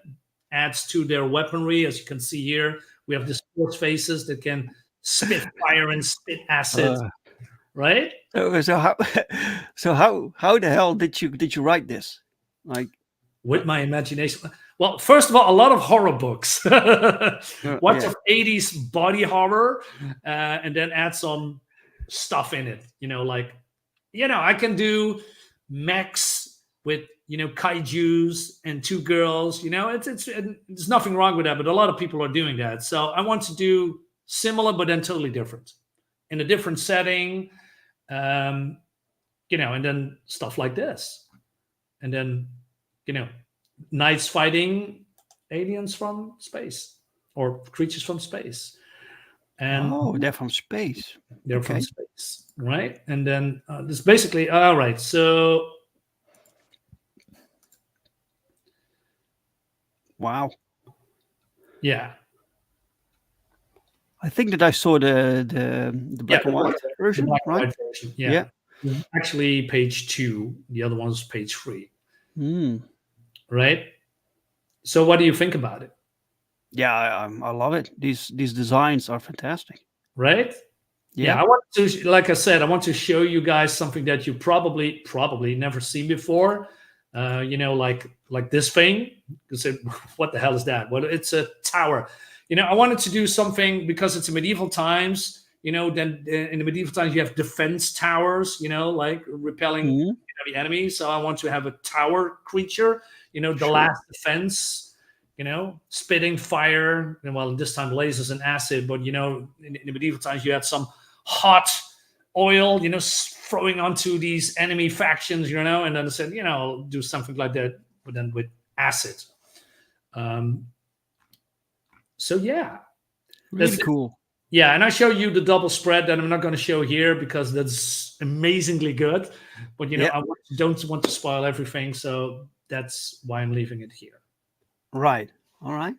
[SPEAKER 4] adds to their weaponry. As you can see here, we have the sports faces that can spit fire and spit acid. Right?
[SPEAKER 3] So how the hell did you write this? Like,
[SPEAKER 4] with my imagination. Well, first of all, a lot of horror books. Lots of 80s body horror, and then add some stuff in it. I can do mechs with kaijus and 2 girls. There's nothing wrong with that, but a lot of people are doing that. So I want to do similar, but then totally different, in a different setting. And then stuff like this, and then knights fighting aliens from space, or creatures from space. And
[SPEAKER 3] they're from space.
[SPEAKER 4] They're from space, right? And then this basically, all right. So,
[SPEAKER 3] wow.
[SPEAKER 4] Yeah.
[SPEAKER 3] I think that I saw the black and white version, right?
[SPEAKER 4] White version. Yeah. Actually, page 2. The other one's page 3. Right? So what do you think about it?
[SPEAKER 3] Yeah, I love it. These designs are fantastic.
[SPEAKER 4] right? Yeah, I want to, like I said, I want to show you guys something that you probably never seen before. Like this thing. You say, what the hell is that? Well, it's a tower. I wanted to do something because it's medieval times. Then in the medieval times you have defense towers. Like repelling the enemy. So I want to have a tower creature. The last defense. Spitting fire. And well, this time lasers and acid. But in the medieval times you had some hot oil, throwing onto these enemy factions, and then I said, do something like that, but then with acid. So yeah,
[SPEAKER 3] really cool.
[SPEAKER 4] Yeah, and I show you the double spread that I'm not going to show here because that's amazingly good. But I don't want to spoil everything, so that's why I'm leaving it here.
[SPEAKER 3] Right. All right.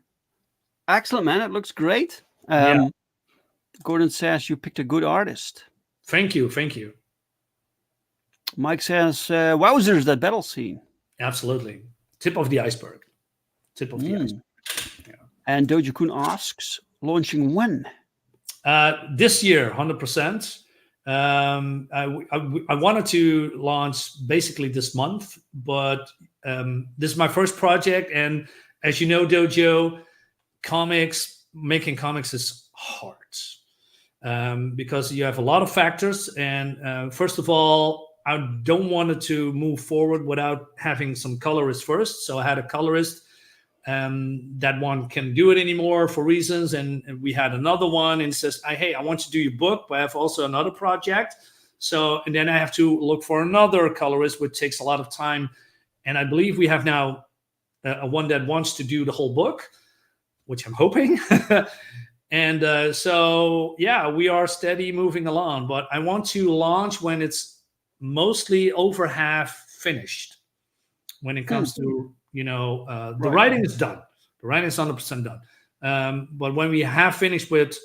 [SPEAKER 3] Excellent, man. It looks great. Gordon says you picked a good artist.
[SPEAKER 4] Thank you.
[SPEAKER 3] Mike says, wowzers, that battle scene.
[SPEAKER 4] Absolutely. Tip of the iceberg. The iceberg.
[SPEAKER 3] Yeah. And Doja-kun asks, launching when?
[SPEAKER 4] This year, 100%. I wanted to launch basically this month, but this is my first project. And as you know, Dojo, making comics is hard. Because you have a lot of factors, and first of all, I don't want it to move forward without having some colorists first. So I had a colorist. That one can do it anymore for reasons, and we had another one and says, hey, I want to do your book, but I have also another project. So, and then I have to look for another colorist, which takes a lot of time. And I believe we have now one that wants to do the whole book, which I'm hoping. And so, yeah, we are steady moving along, but I want to launch when it's mostly over half finished. When it comes to, the writing is done. The writing is 100% done. But when we have finished with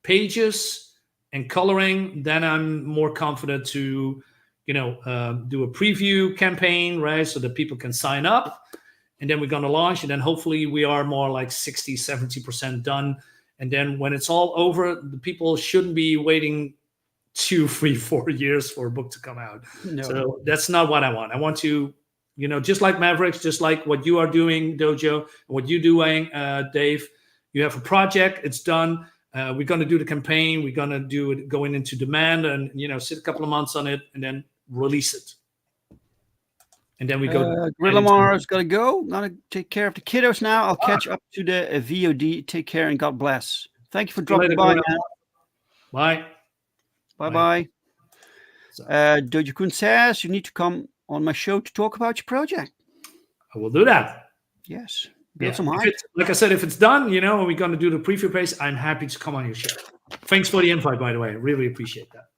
[SPEAKER 4] pages and coloring, then I'm more confident to, do a preview campaign, right? So that people can sign up. And then we're going to launch. And then hopefully we are more like 60, 70% done. And then when it's all over, the people shouldn't be waiting 2, 3, 4 years for a book to come out. No. So that's not what I want. I want to, just like Mavericks, just like what you are doing, Dojo, and what you're doing, Dave. You have a project, it's done. We're going to do the campaign. We're going to do it going into demand and, sit a couple of months on it and then release it. And then we go.
[SPEAKER 3] Grillamar's got to go. Got to take care of the kiddos now. I'll catch up to the VOD. Take care and God bless. Thank you for dropping by, man.
[SPEAKER 4] Bye.
[SPEAKER 3] Bye-bye. Doja-kun says you need to come on my show to talk about your project.
[SPEAKER 4] I will do that.
[SPEAKER 3] Yes. Build some hype.
[SPEAKER 4] Like I said, if it's done, and we're going to do the preview page, I'm happy to come on your show. Thanks for the invite, by the way. I really appreciate that.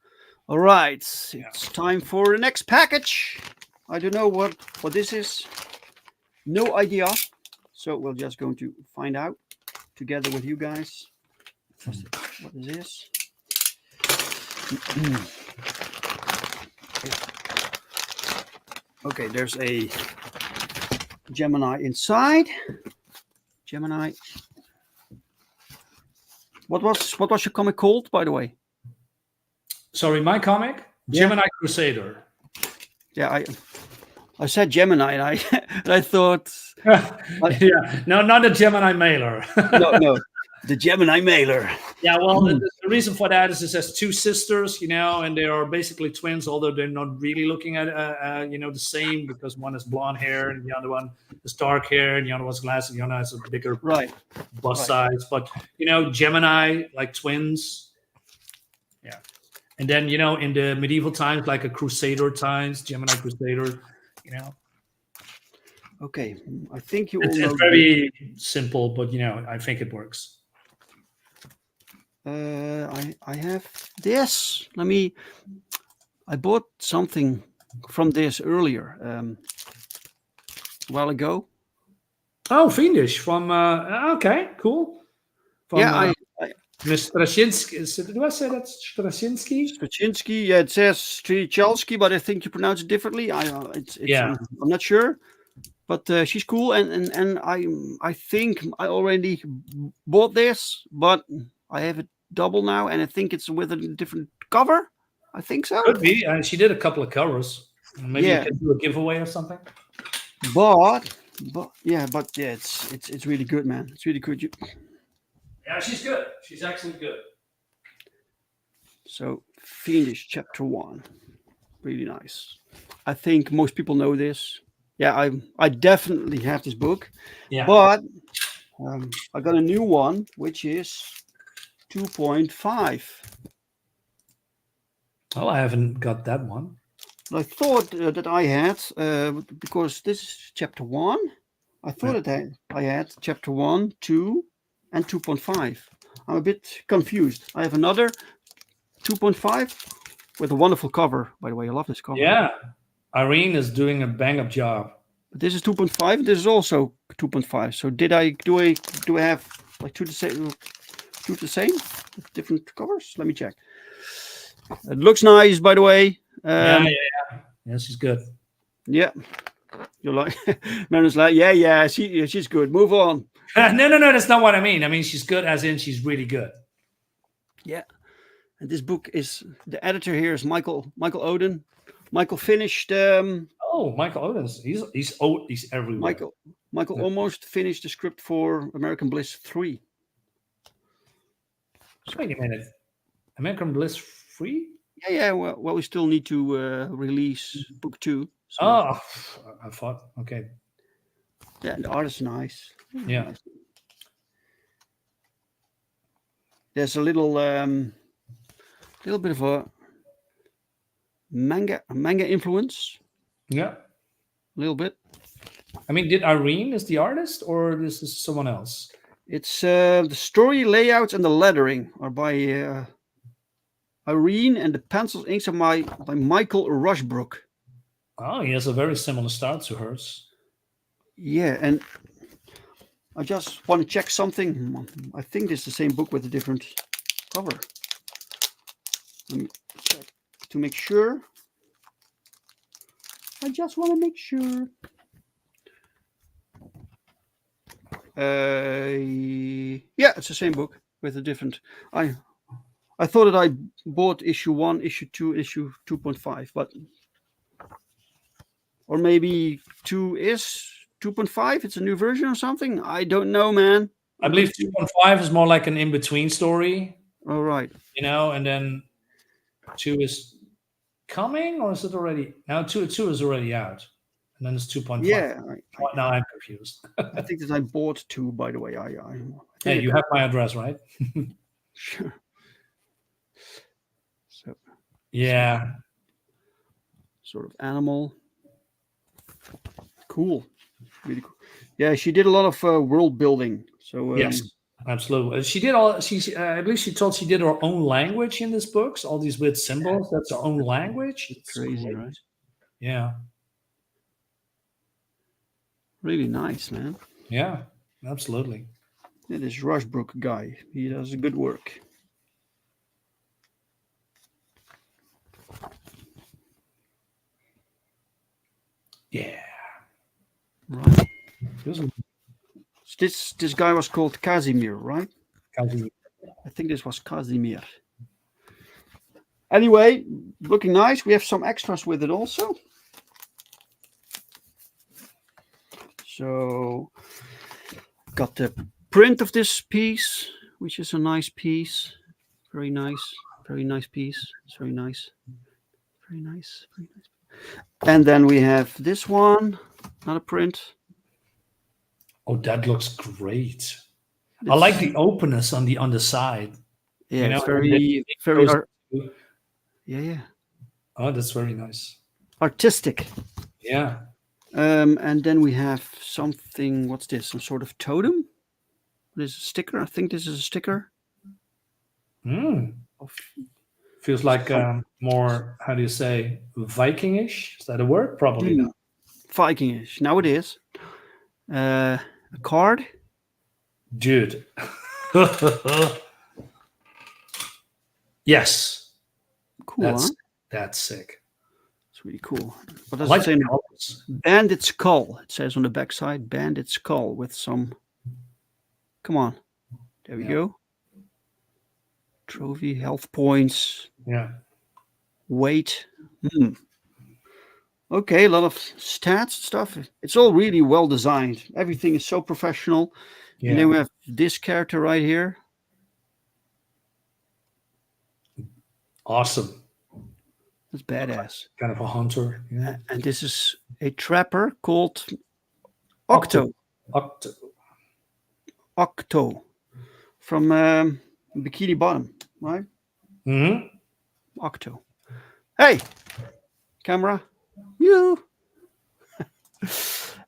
[SPEAKER 3] All right. It's time for the next package. I don't know what this is. No idea. So we're just going to find out together with you guys. What is this? Okay, there's a Gemini inside. Gemini. What was your comic called, by the way?
[SPEAKER 4] Sorry, my comic? Yeah. Gemini Crusader.
[SPEAKER 3] Yeah, I said Gemini, and I thought.
[SPEAKER 4] Yeah, no, not the Gemini mailer.
[SPEAKER 3] no, the Gemini mailer.
[SPEAKER 4] Yeah, well, the reason for that is it has 2 sisters, and they are basically twins, although they're not really looking at, the same, because one has blonde hair and the other one is dark hair and the other one's glasses and the other has a bigger bust size. But, Gemini, like twins. Yeah. And then, in the medieval times, like a Crusader times, Gemini Crusader,
[SPEAKER 3] Okay, I think you.
[SPEAKER 4] It's very simple, but I think it works.
[SPEAKER 3] I have this. I bought something from this earlier, a while ago.
[SPEAKER 4] Oh, Fiendish from. Okay, cool. From, Mr. Straczynski. Do I say that's Straczynski?
[SPEAKER 3] Straczynski. Yeah, it says Strzelski, but I think you pronounce it differently. I'm not sure. but she's cool, and I think I already bought this, but I have it double now, and I think it's with a different cover. I think so.
[SPEAKER 4] Could be. She did a couple of covers. Maybe
[SPEAKER 3] Yeah.
[SPEAKER 4] you can do a giveaway or something.
[SPEAKER 3] But yeah, it's really good, man. It's really good.
[SPEAKER 4] Yeah, she's good. She's actually good.
[SPEAKER 3] So Fiendish Chapter 1, really nice. I think most people know this. Yeah, I definitely have this book.
[SPEAKER 4] Yeah.
[SPEAKER 3] But I got a new one, which is 2.5.
[SPEAKER 4] Oh, I haven't got that one.
[SPEAKER 3] I thought that I had, because this is Chapter 1. I thought that I had Chapter 1, 2, and 2.5. I'm a bit confused. I have another 2.5 with a wonderful cover. By the way, I love this cover.
[SPEAKER 4] Yeah. Irene is doing a bang-up job.
[SPEAKER 3] But this is 2.5. This is also 2.5. So do I have like two the same with different covers? Let me check. It looks nice, by the way.
[SPEAKER 4] Yeah, she's good.
[SPEAKER 3] Yeah. You're like, Marin's like, yeah, she's good. Move on.
[SPEAKER 4] No, that's not what I mean. I mean, she's good as in she's really good.
[SPEAKER 3] Yeah. And this book is, the editor here is Michael Oden. Michael finished.
[SPEAKER 4] Michael Oden. He's everywhere.
[SPEAKER 3] Michael almost finished the script for American Bliss 3.
[SPEAKER 4] Wait a minute. American Bliss 3?
[SPEAKER 3] Yeah. Well, we still need to release book 2. So.
[SPEAKER 4] Oh, I thought. Okay.
[SPEAKER 3] Yeah, the art is nice.
[SPEAKER 4] Yeah.
[SPEAKER 3] Nice. There's a little bit of a manga influence.
[SPEAKER 4] Yeah.
[SPEAKER 3] A little bit.
[SPEAKER 4] I mean, did Irene is the artist, or this is someone else?
[SPEAKER 3] It's the story layouts and the lettering are by Irene, and the pencils inks are by Michael Rushbrook.
[SPEAKER 4] Oh, he has a very similar style to hers.
[SPEAKER 3] Yeah, and I just want to check something. I think it's the same book with a different cover. Let me check to make sure. I just want to make sure. Yeah, it's the same book with a different. I thought that I bought issue 1, issue 2, issue 2.5, but or maybe 2 is 2.5. It's a new version or something. I don't know, man.
[SPEAKER 4] I believe 2.5 is more like an in-between story.
[SPEAKER 3] All right.
[SPEAKER 4] And then 2 is coming, or is it already? Now 2 is already out, and then it's 2.5.
[SPEAKER 3] Yeah.
[SPEAKER 4] Now I'm confused.
[SPEAKER 3] I think that I bought 2, by the way.
[SPEAKER 4] Hey, you have my address, right?
[SPEAKER 3] Sure. So.
[SPEAKER 4] Yeah.
[SPEAKER 3] Sort of animal. Cool. Really cool. Yeah, she did a lot of world building. So
[SPEAKER 4] yes, absolutely. She did all. I believe she told she did her own language in this books. All these weird symbols. That's her own language. It's
[SPEAKER 3] crazy,
[SPEAKER 4] great.
[SPEAKER 3] right?
[SPEAKER 4] Yeah.
[SPEAKER 3] Really nice, man.
[SPEAKER 4] Yeah, absolutely.
[SPEAKER 3] Yeah, this Rushbrook guy, he does good work.
[SPEAKER 4] Yeah.
[SPEAKER 3] Right. This guy was called Casimir, right?
[SPEAKER 4] Casimir.
[SPEAKER 3] I think this was Casimir. Anyway, looking nice. We have some extras with it also. So, got the print of this piece, which is a nice piece. Very nice piece. It's very nice. Very nice. And then we have this one, not a print.
[SPEAKER 4] Oh, that looks great. I like the openness on the side.
[SPEAKER 3] Yeah, it's yeah.
[SPEAKER 4] Oh, that's very nice.
[SPEAKER 3] Artistic.
[SPEAKER 4] Yeah.
[SPEAKER 3] And then we have something. What's this? Some sort of totem? This is a sticker. I think this is a sticker.
[SPEAKER 4] Feels like more, how do you say, Vikingish? Is that a word? Probably not.
[SPEAKER 3] Vikingish. Now it is. A card.
[SPEAKER 4] Dude. Yes.
[SPEAKER 3] Cool.
[SPEAKER 4] That's sick.
[SPEAKER 3] really cool. What
[SPEAKER 4] I
[SPEAKER 3] does
[SPEAKER 4] like
[SPEAKER 3] it say?
[SPEAKER 4] the colors.
[SPEAKER 3] Bandit skull. It says on the backside, bandit skull with some. Come on, there we go. Trophy, health points,
[SPEAKER 4] Yeah.
[SPEAKER 3] weight. Okay, a lot of stats stuff. It's all really well designed. Everything is so professional.
[SPEAKER 4] Yeah.
[SPEAKER 3] And then we have this character right here.
[SPEAKER 4] Awesome.
[SPEAKER 3] That's badass.
[SPEAKER 4] Kind of a hunter. Yeah.
[SPEAKER 3] And this is a trapper called Octo. Octo. From Bikini Bottom, right?
[SPEAKER 4] Mm-hmm.
[SPEAKER 3] Octo. Hey, camera. You.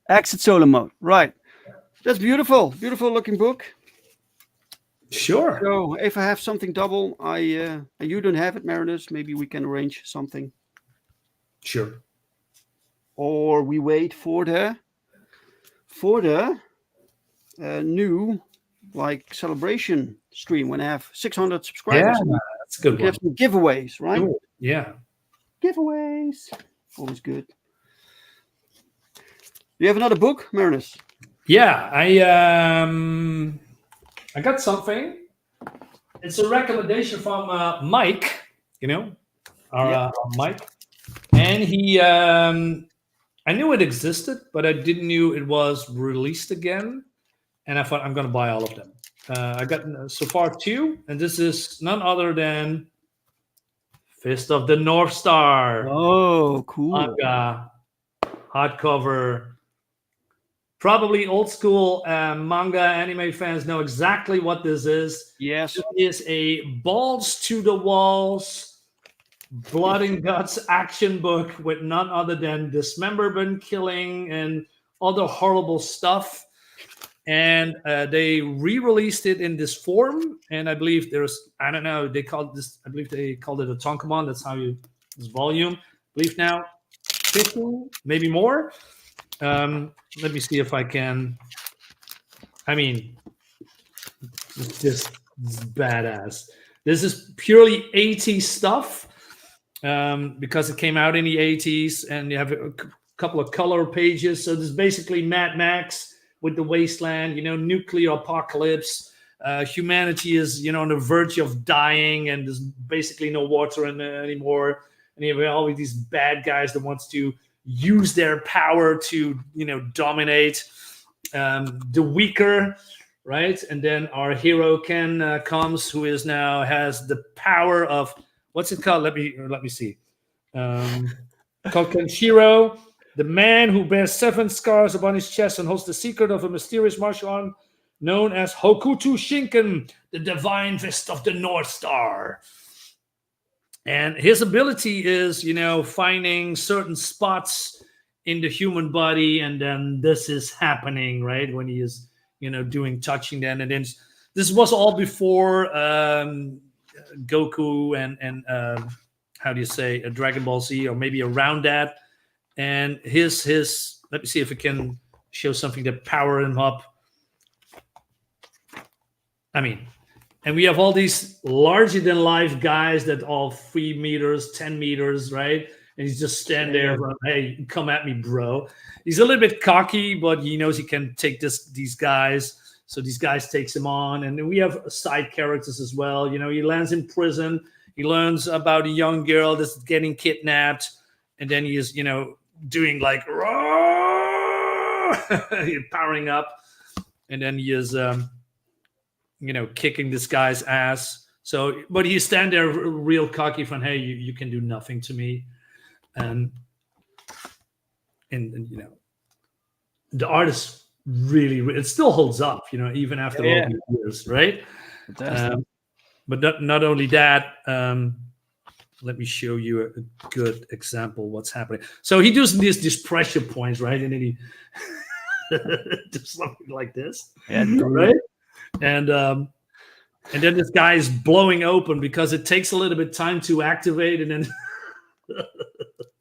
[SPEAKER 3] Exit solo mode. Right. That's beautiful. Beautiful looking book.
[SPEAKER 4] Sure.
[SPEAKER 3] So if I have something double, you don't have it, Marinus. Maybe we can arrange something.
[SPEAKER 4] Sure.
[SPEAKER 3] Or we wait for the new like celebration stream when I have 600 subscribers.
[SPEAKER 4] Yeah, that's a good
[SPEAKER 3] We have
[SPEAKER 4] one.
[SPEAKER 3] some giveaways, right?
[SPEAKER 4] Cool. Yeah.
[SPEAKER 3] Giveaways. Always good. Do you have another book, Marinus?
[SPEAKER 4] Yeah, I got something. It's a recommendation from Mike, our Mike, and he. I knew it existed, but I didn't knew it was released again, and I thought I'm going to buy all of them. I got so far 2, and this is none other than Fist of the North Star.
[SPEAKER 3] Oh, cool.
[SPEAKER 4] Manga, hardcover. Probably old school manga anime fans know exactly what this is.
[SPEAKER 3] Yes.
[SPEAKER 4] It is a balls to the walls, blood and guts action book with none other than dismemberment, killing, and other horrible stuff. And they re-released it in this form. And I believe I believe they called it a Tonkamon. That's how this volume. I believe now 15, maybe more. Let me see if I can. I mean, this is badass. This is purely 80s stuff because it came out in the 80s, and you have a couple of color pages. So this is basically Mad Max with the wasteland, nuclear apocalypse. Humanity is, on the verge of dying, and there's basically no water anymore. And you have all of these bad guys that wants to use their power to dominate the weaker, right? And then our hero Ken comes, who has the power of, what's it called? Let me see. Called Kenshiro, the man who bears 7 scars upon his chest and holds the secret of a mysterious martial art known as Hokuto Shinken, the divine fist of the North Star. And his ability is, finding certain spots in the human body, and then this is happening, right? When he is, doing touching then. And then this was all before Goku and how do you say, a Dragon Ball Z, or maybe around that. And his let me see if it can show something to power him up. I mean, and we have all these larger than life guys that all 3 meters, 10 meters, right? And he's just stand there, hey, come at me, bro. He's a little bit cocky, but he knows he can take these guys. So these guys takes him on. And then we have side characters as well. He lands in prison. He learns about a young girl that's getting kidnapped. And then he is, doing like, powering up. And then he is, kicking this guy's ass. So, but he stand there real cocky from, hey, you can do nothing to me. And the art is really, it still holds up, even after all these years, right? But not only that, let me show you a good example of what's happening. So he does these pressure points, right? And then he does something like this, right? And then this guy is blowing open because it takes a little bit of time to activate, and then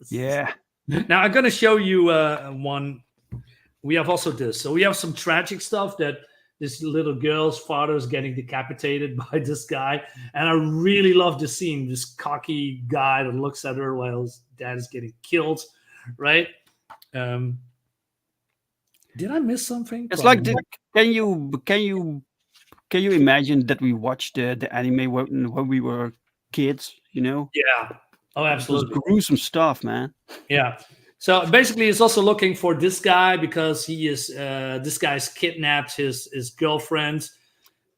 [SPEAKER 3] yeah.
[SPEAKER 4] Now I'm going to show you one. We have also this. So we have some tragic stuff that this little girl's father is getting decapitated by this guy, and I really love the scene. This cocky guy that looks at her while his dad is getting killed, right? Did I miss something?
[SPEAKER 3] It's
[SPEAKER 4] Probably.
[SPEAKER 3] like can you imagine that we watched the anime when we were kids? You know,
[SPEAKER 4] Yeah. Oh,
[SPEAKER 3] it was
[SPEAKER 4] absolutely.
[SPEAKER 3] gruesome stuff, man.
[SPEAKER 4] Yeah. So basically, he's also looking for this guy because he is this guy's kidnapped his girlfriend,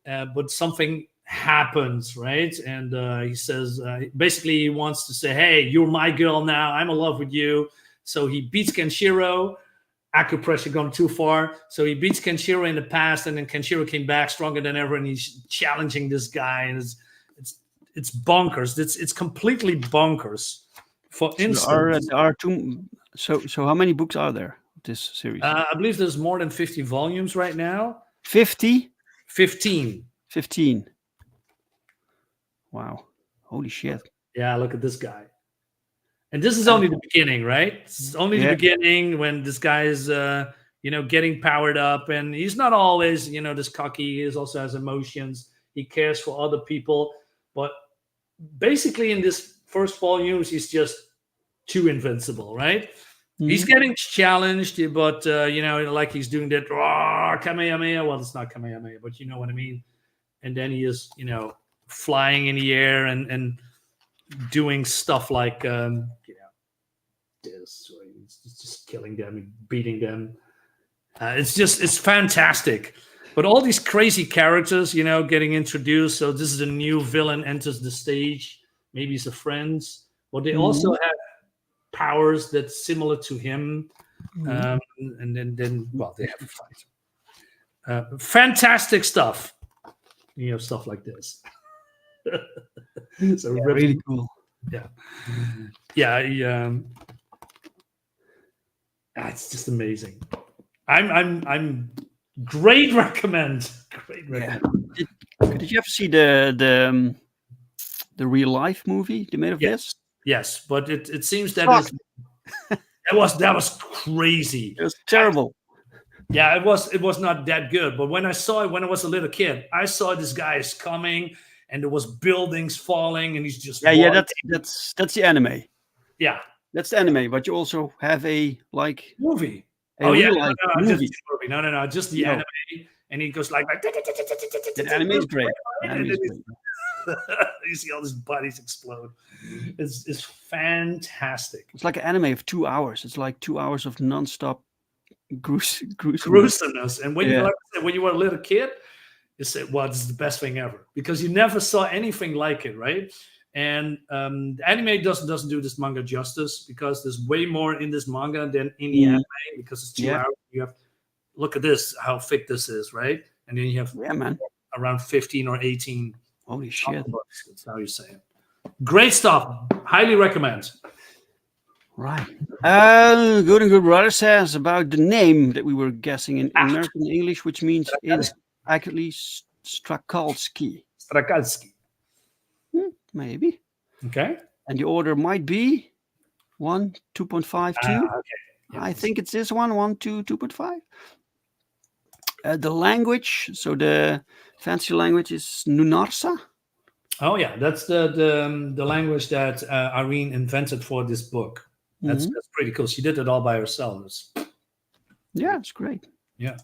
[SPEAKER 4] but something happens, right? And he says basically he wants to say, "Hey, you're my girl now. I'm in love with you." So he beats Kenshiro. Acupressure gone too far. So he beats Kenshiro in the past, and then Kenshiro came back stronger than ever, and he's challenging this guy, and it's bonkers. It's completely bonkers. For instance,
[SPEAKER 3] There are two. So how many books are there? This series?
[SPEAKER 4] I believe there's more than 50 volumes right now.
[SPEAKER 3] 50?
[SPEAKER 4] 15.
[SPEAKER 3] 15. Wow. Holy shit.
[SPEAKER 4] Yeah, look at this guy. And this is only the beginning, right? This is only the beginning when this guy is, getting powered up. And he's not always, this cocky. He also has emotions. He cares for other people. But basically in this first volume, he's just too invincible, right? Mm-hmm. He's getting challenged, but, like he's doing that Kamehameha. Well, it's not Kamehameha, but you know what I mean. And then he is, flying in the air and doing stuff like this, or he's just killing them and beating them. It's fantastic. But all these crazy characters, getting introduced. So this is a new villain enters the stage. Maybe he's a friend, but they also have powers that's similar to him. And then they have a fight. Fantastic stuff. Stuff like this. So
[SPEAKER 3] really cool.
[SPEAKER 4] It's just amazing. I'm great recommend. Great recommend.
[SPEAKER 3] Did you ever see the real life movie they made of this?
[SPEAKER 4] Yes, but it seems that was crazy.
[SPEAKER 3] It was terrible.
[SPEAKER 4] It was not that good. But when I saw it when I was a little kid, I saw this guy is coming and there was buildings falling and he's just
[SPEAKER 3] that's the anime.
[SPEAKER 4] Yeah.
[SPEAKER 3] That's the anime, but you also have a
[SPEAKER 4] movie.
[SPEAKER 3] Movie.
[SPEAKER 4] Just the anime. And he goes like
[SPEAKER 3] the anime is great.
[SPEAKER 4] You see all these bodies explode. It's fantastic.
[SPEAKER 3] It's like an anime of 2 hours. It's like 2 hours of non-stop
[SPEAKER 4] gruesomeness. And when you were a little kid, you said, well, this is the best thing ever, because you never saw anything like it, right? And the anime doesn't do this manga justice, because there's way more in this manga than in the anime, because it's 2 hours. You have, look at this, how thick this is, right? And then you have around 15 or 18.
[SPEAKER 3] Holy shit.
[SPEAKER 4] Books. That's how you say it. Great stuff. Highly recommend.
[SPEAKER 3] Right. Good and Good Brother says about the name that we were guessing in American English, which means is accurately Strakalski. Maybe.
[SPEAKER 4] Okay.
[SPEAKER 3] And the order might be 1, 2.5, 2.
[SPEAKER 4] Okay.
[SPEAKER 3] Yeah. I think it's this one, 1, 2, 2.5. The language, so the fancy language is Nunarsa.
[SPEAKER 4] Oh yeah, that's the language that Irene invented for this book. That's pretty cool. She did it all by herself.
[SPEAKER 3] It's great.
[SPEAKER 4] Yeah.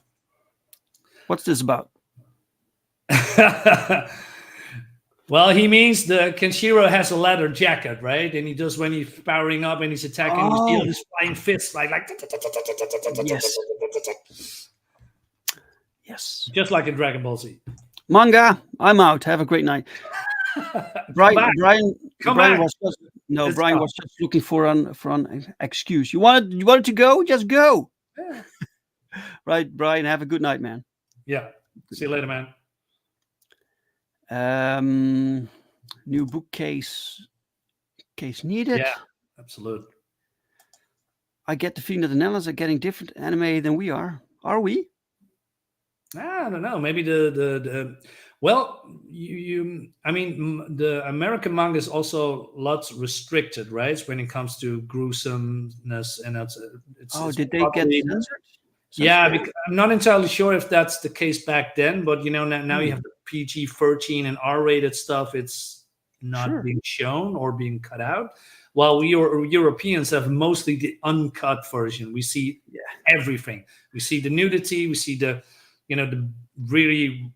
[SPEAKER 3] What's this about?
[SPEAKER 4] Well, he means the Kenshiro has a leather jacket, right? And he does when he's powering up and he's attacking, he's dealing his flying fists like
[SPEAKER 3] Yes.
[SPEAKER 4] Just like in Dragon Ball Z.
[SPEAKER 3] Manga, I'm out. Have a great night. Brian was just looking for an excuse. You wanted to go? Just go.
[SPEAKER 4] Yeah.
[SPEAKER 3] Right, Brian. Have a good night, man.
[SPEAKER 4] Yeah. See you later, man.
[SPEAKER 3] New bookcase needed.
[SPEAKER 4] Yeah, absolutely.
[SPEAKER 3] I get the feeling that the Netherlands are getting different anime than we are. Are we?
[SPEAKER 4] I don't know. Maybe the the American manga is also lots restricted, right? When it comes to gruesomeness, and it's
[SPEAKER 3] did they get censored?
[SPEAKER 4] Yeah,
[SPEAKER 3] censorship.
[SPEAKER 4] because I'm not entirely sure if that's the case back then, but now you have the PG-13 and R-rated stuff. It's not
[SPEAKER 3] Sure.
[SPEAKER 4] being shown or being cut out. While we Europeans have mostly the uncut version. We see everything. We see the nudity. We see the the really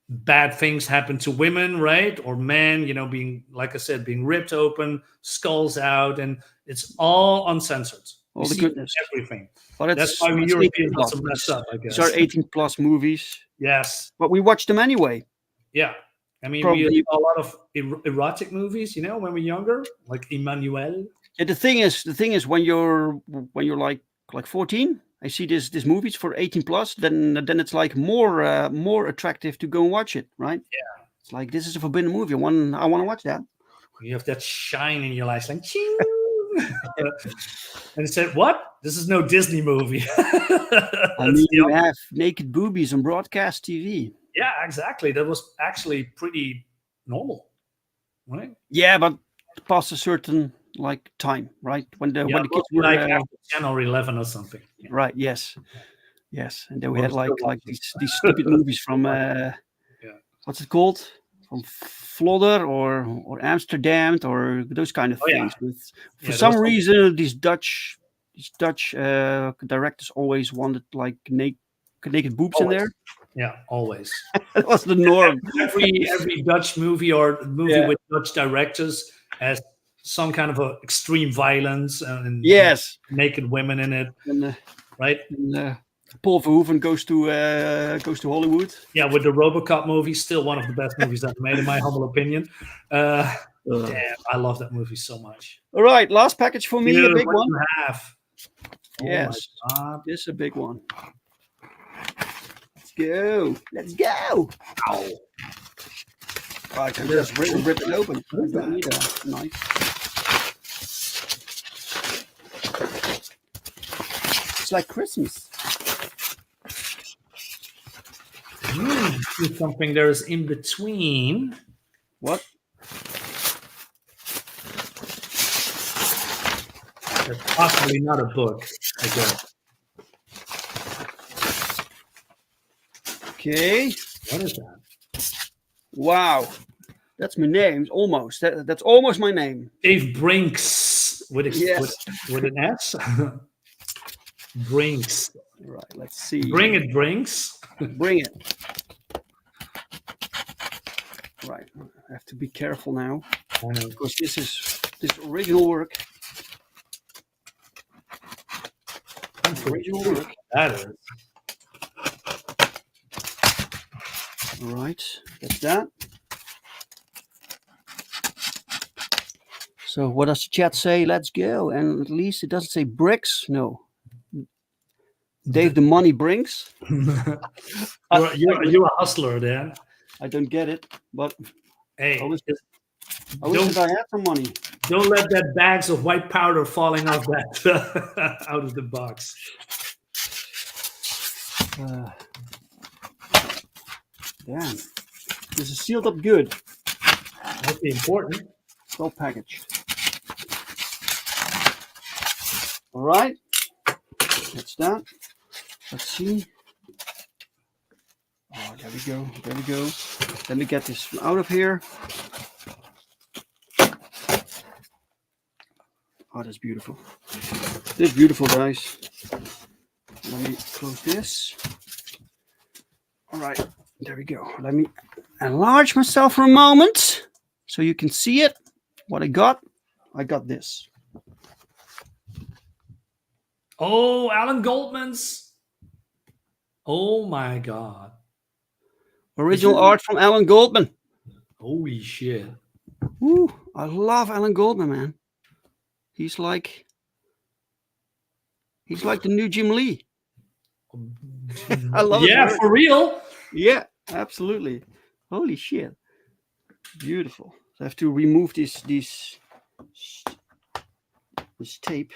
[SPEAKER 4] bad things happen to women, right? Or men, being, like I said, being ripped open, skulls out, and it's all uncensored. We
[SPEAKER 3] All the
[SPEAKER 4] see
[SPEAKER 3] goodness.
[SPEAKER 4] everything.
[SPEAKER 3] But
[SPEAKER 4] That's why we
[SPEAKER 3] 18
[SPEAKER 4] Europeans are
[SPEAKER 3] plus.
[SPEAKER 4] so messed up, I
[SPEAKER 3] These
[SPEAKER 4] guess.
[SPEAKER 3] are 18 plus movies,
[SPEAKER 4] Yes.
[SPEAKER 3] but we watch them anyway.
[SPEAKER 4] Yeah. I mean, we
[SPEAKER 3] Probably.
[SPEAKER 4] saw a lot of erotic movies, when we were younger, like Emmanuel.
[SPEAKER 3] Yeah, the thing is, when you're like 14, I see this movies for 18 plus, then it's like more attractive to go and watch it, right?
[SPEAKER 4] Yeah.
[SPEAKER 3] It's like, this is a forbidden movie. I want to watch that.
[SPEAKER 4] You have that shine in your eyes, like ching. And it said, "What? This is no Disney movie."
[SPEAKER 3] I mean, you have naked boobies on broadcast TV.
[SPEAKER 4] Yeah, exactly. That was actually pretty normal, right?
[SPEAKER 3] Yeah, but past a certain like time, right? When the kids were
[SPEAKER 4] like after 10 or 11 or something. Yeah.
[SPEAKER 3] Right. Yes. And then we
[SPEAKER 4] Well,
[SPEAKER 3] had like
[SPEAKER 4] still
[SPEAKER 3] these stupid movies from what's it called? From Flodder or Amsterdam or those kind of things. For some reason, these Dutch directors always wanted like naked boobs in there.
[SPEAKER 4] Yeah, always.
[SPEAKER 3] That was the norm.
[SPEAKER 4] Every Dutch movie or movie with Dutch directors has some kind of a extreme violence and naked women in it, right?
[SPEAKER 3] And, Paul Verhoeven goes to Hollywood.
[SPEAKER 4] Yeah, with the RoboCop movie, still one of the best movies ever made, in my humble opinion. Damn, I love that movie so much.
[SPEAKER 3] All right, last package for me, a big one.
[SPEAKER 4] You have?
[SPEAKER 3] Yes, this is a big one. Let's go.
[SPEAKER 4] Ow.
[SPEAKER 3] I can just rip it open. I don't need a knife. It's like Christmas.
[SPEAKER 4] Something there's in between.
[SPEAKER 3] What?
[SPEAKER 4] It's possibly not a book, I guess.
[SPEAKER 3] Okay.
[SPEAKER 4] What is that?
[SPEAKER 3] Wow. That's my name. Almost. That's almost my name.
[SPEAKER 4] Dave Brinks with an S. Brinks.
[SPEAKER 3] Right. Let's see.
[SPEAKER 4] Bring it, Brinks.
[SPEAKER 3] Bring it. Right. I have to be careful now because this is original work. Original work.
[SPEAKER 4] That is.
[SPEAKER 3] All right. That's that. So what does the chat say? Let's go. And at least it doesn't say bricks. No. Dave the Money Brinks.
[SPEAKER 4] You're a hustler, Dan.
[SPEAKER 3] I don't get it, but
[SPEAKER 4] hey,
[SPEAKER 3] I wish that I had some money.
[SPEAKER 4] Don't let that bags of white powder falling off that out of the box.
[SPEAKER 3] Damn, this is sealed up good.
[SPEAKER 4] That's important.
[SPEAKER 3] Well packaged. All right, that's that. Let's see. Oh, there we go. There we go. Let me get this out of here. Oh, that's beautiful. This is beautiful, guys. Let me close this. All right, there we go. Let me enlarge myself for a moment so you can see it. What I got this.
[SPEAKER 4] Oh, Alan Goldman's. Oh my God.
[SPEAKER 3] Original art from Alan Goldman.
[SPEAKER 4] Holy shit.
[SPEAKER 3] Woo, I love Alan Goldman, man. He's like the new Jim Lee. I love it.
[SPEAKER 4] Yeah, for real.
[SPEAKER 3] Yeah, absolutely. Holy shit. Beautiful. So I have to remove this tape.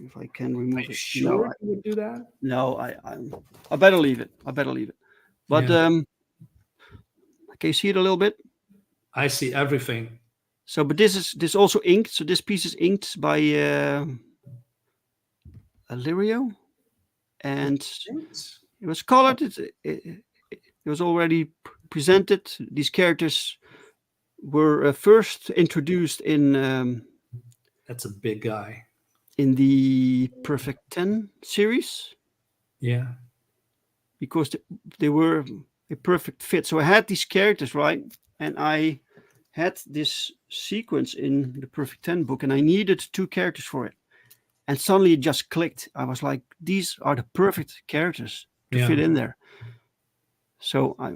[SPEAKER 3] If I can remove it.
[SPEAKER 4] Sure, no, you would do that?
[SPEAKER 3] No, I better leave it. But can you see it a little bit?
[SPEAKER 4] I see everything.
[SPEAKER 3] So, but this is also inked. So this piece is inked by Illyrio. and it was colored. It was already presented. These characters were first introduced
[SPEAKER 4] That's a big guy.
[SPEAKER 3] in the Perfect 10 series
[SPEAKER 4] Yeah.
[SPEAKER 3] because they were a perfect fit. So I had these characters, right? And I had this sequence in the Perfect 10 book, and I needed 2 characters for it. And suddenly it just clicked. I was like, these are the perfect characters to fit in there. So I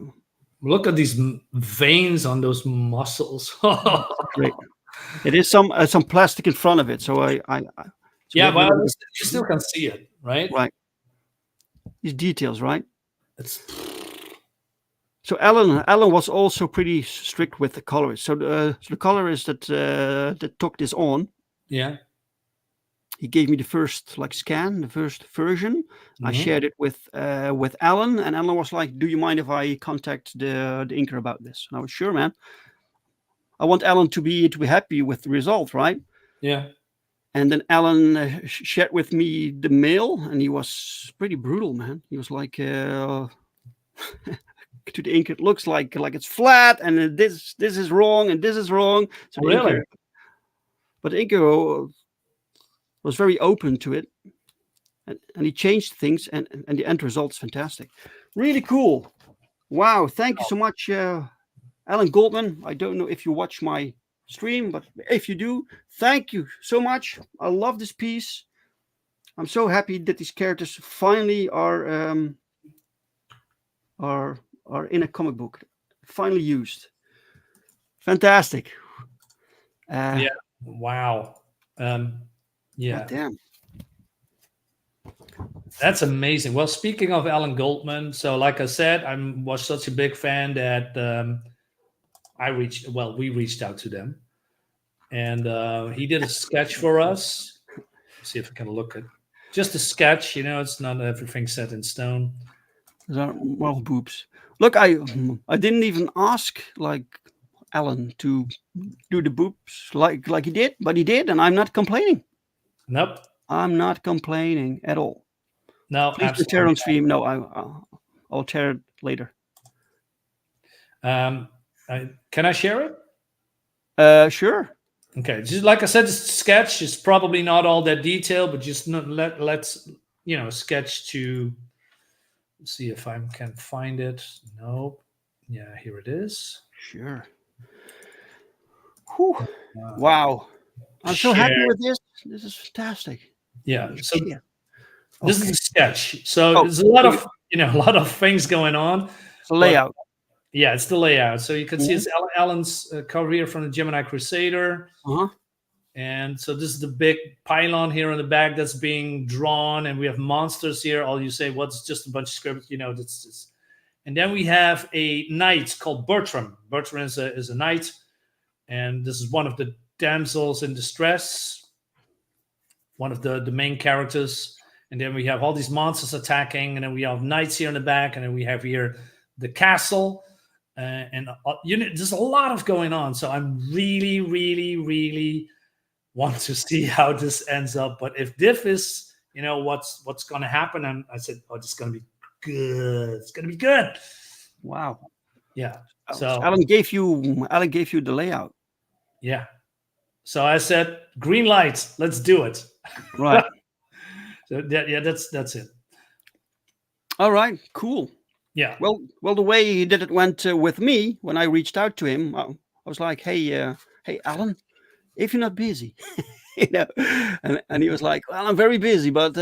[SPEAKER 4] look at these veins on those muscles.
[SPEAKER 3] great. It is some plastic in front of it, so I
[SPEAKER 4] yeah, but you still can see it, right?
[SPEAKER 3] Right. These details, right?
[SPEAKER 4] It's
[SPEAKER 3] So Alan was also pretty strict with the colorist. So the colorist that took this on,
[SPEAKER 4] yeah,
[SPEAKER 3] he gave me the first scan, the first version. I shared it with Alan, and Alan was like, "Do you mind if I contact the inker about this?" And I was, "Sure, man. I want Alan to be happy with the result, right?"
[SPEAKER 4] Yeah.
[SPEAKER 3] And then Alan shared with me the mail, and he was pretty brutal, man. He was like, to the ink, it looks like it's flat, and this is wrong, and this is wrong. So
[SPEAKER 4] really?
[SPEAKER 3] But the inker was very open to it, and he changed things, and the end result's fantastic. Really cool. Wow. Thank you so much, Alan Goldman. I don't know if you watch my stream, but if you do, thank you so much. I love this piece. I'm so happy that these characters finally are in a comic book, finally used. Fantastic.
[SPEAKER 4] Yeah. Wow. Yeah.
[SPEAKER 3] Damn.
[SPEAKER 4] That's amazing. Well, speaking of Alan Goldman, so like I said, I was such a big fan that we reached out to them, and he did a sketch for us. Let's see if I can look at just a sketch. It's not everything set in stone.
[SPEAKER 3] Those are well boobs. Look, I didn't even ask Alan to do the boobs like he did, but he did, and I'm not complaining.
[SPEAKER 4] Nope.
[SPEAKER 3] I'm not complaining at all.
[SPEAKER 4] No,
[SPEAKER 3] please don't tear on stream. No, I'll tear it later.
[SPEAKER 4] Can I share it?
[SPEAKER 3] Sure.
[SPEAKER 4] Okay, just like I said, this sketch is probably not all that detailed, but just let's sketch to see if I can find it. Nope. Yeah, here it is.
[SPEAKER 3] Sure. Whew. Wow. I'm so happy with this. This is fantastic.
[SPEAKER 4] Yeah. So this is a sketch. So there's a lot of things going on.
[SPEAKER 3] It's a layout.
[SPEAKER 4] Yeah, it's the layout. So you can see it's Alan's cover here from the Gemini Crusader. And so this is the big pylon here in the back that's being drawn, and we have monsters here. All you say, what's just a bunch of script, and then we have a knight called Bertram. Bertram is a knight, and this is one of the damsels in distress, one of the main characters. And then we have all these monsters attacking, and then we have knights here in the back, and then we have here the castle, and there's a lot of going on. So I'm really, really, really want to see how this ends up. But if this is, what's going to happen, and I said, oh, it's going to be good. It's going to be good.
[SPEAKER 3] Wow.
[SPEAKER 4] Yeah.
[SPEAKER 3] So Alan gave you the layout.
[SPEAKER 4] Yeah. So I said, green light, let's do it.
[SPEAKER 3] Right.
[SPEAKER 4] So that's it.
[SPEAKER 3] All right. Cool.
[SPEAKER 4] Yeah.
[SPEAKER 3] Well, the way he did it went with me when I reached out to him. I was like, hey, Alan, if you're not busy, and he was like, well, I'm very busy, but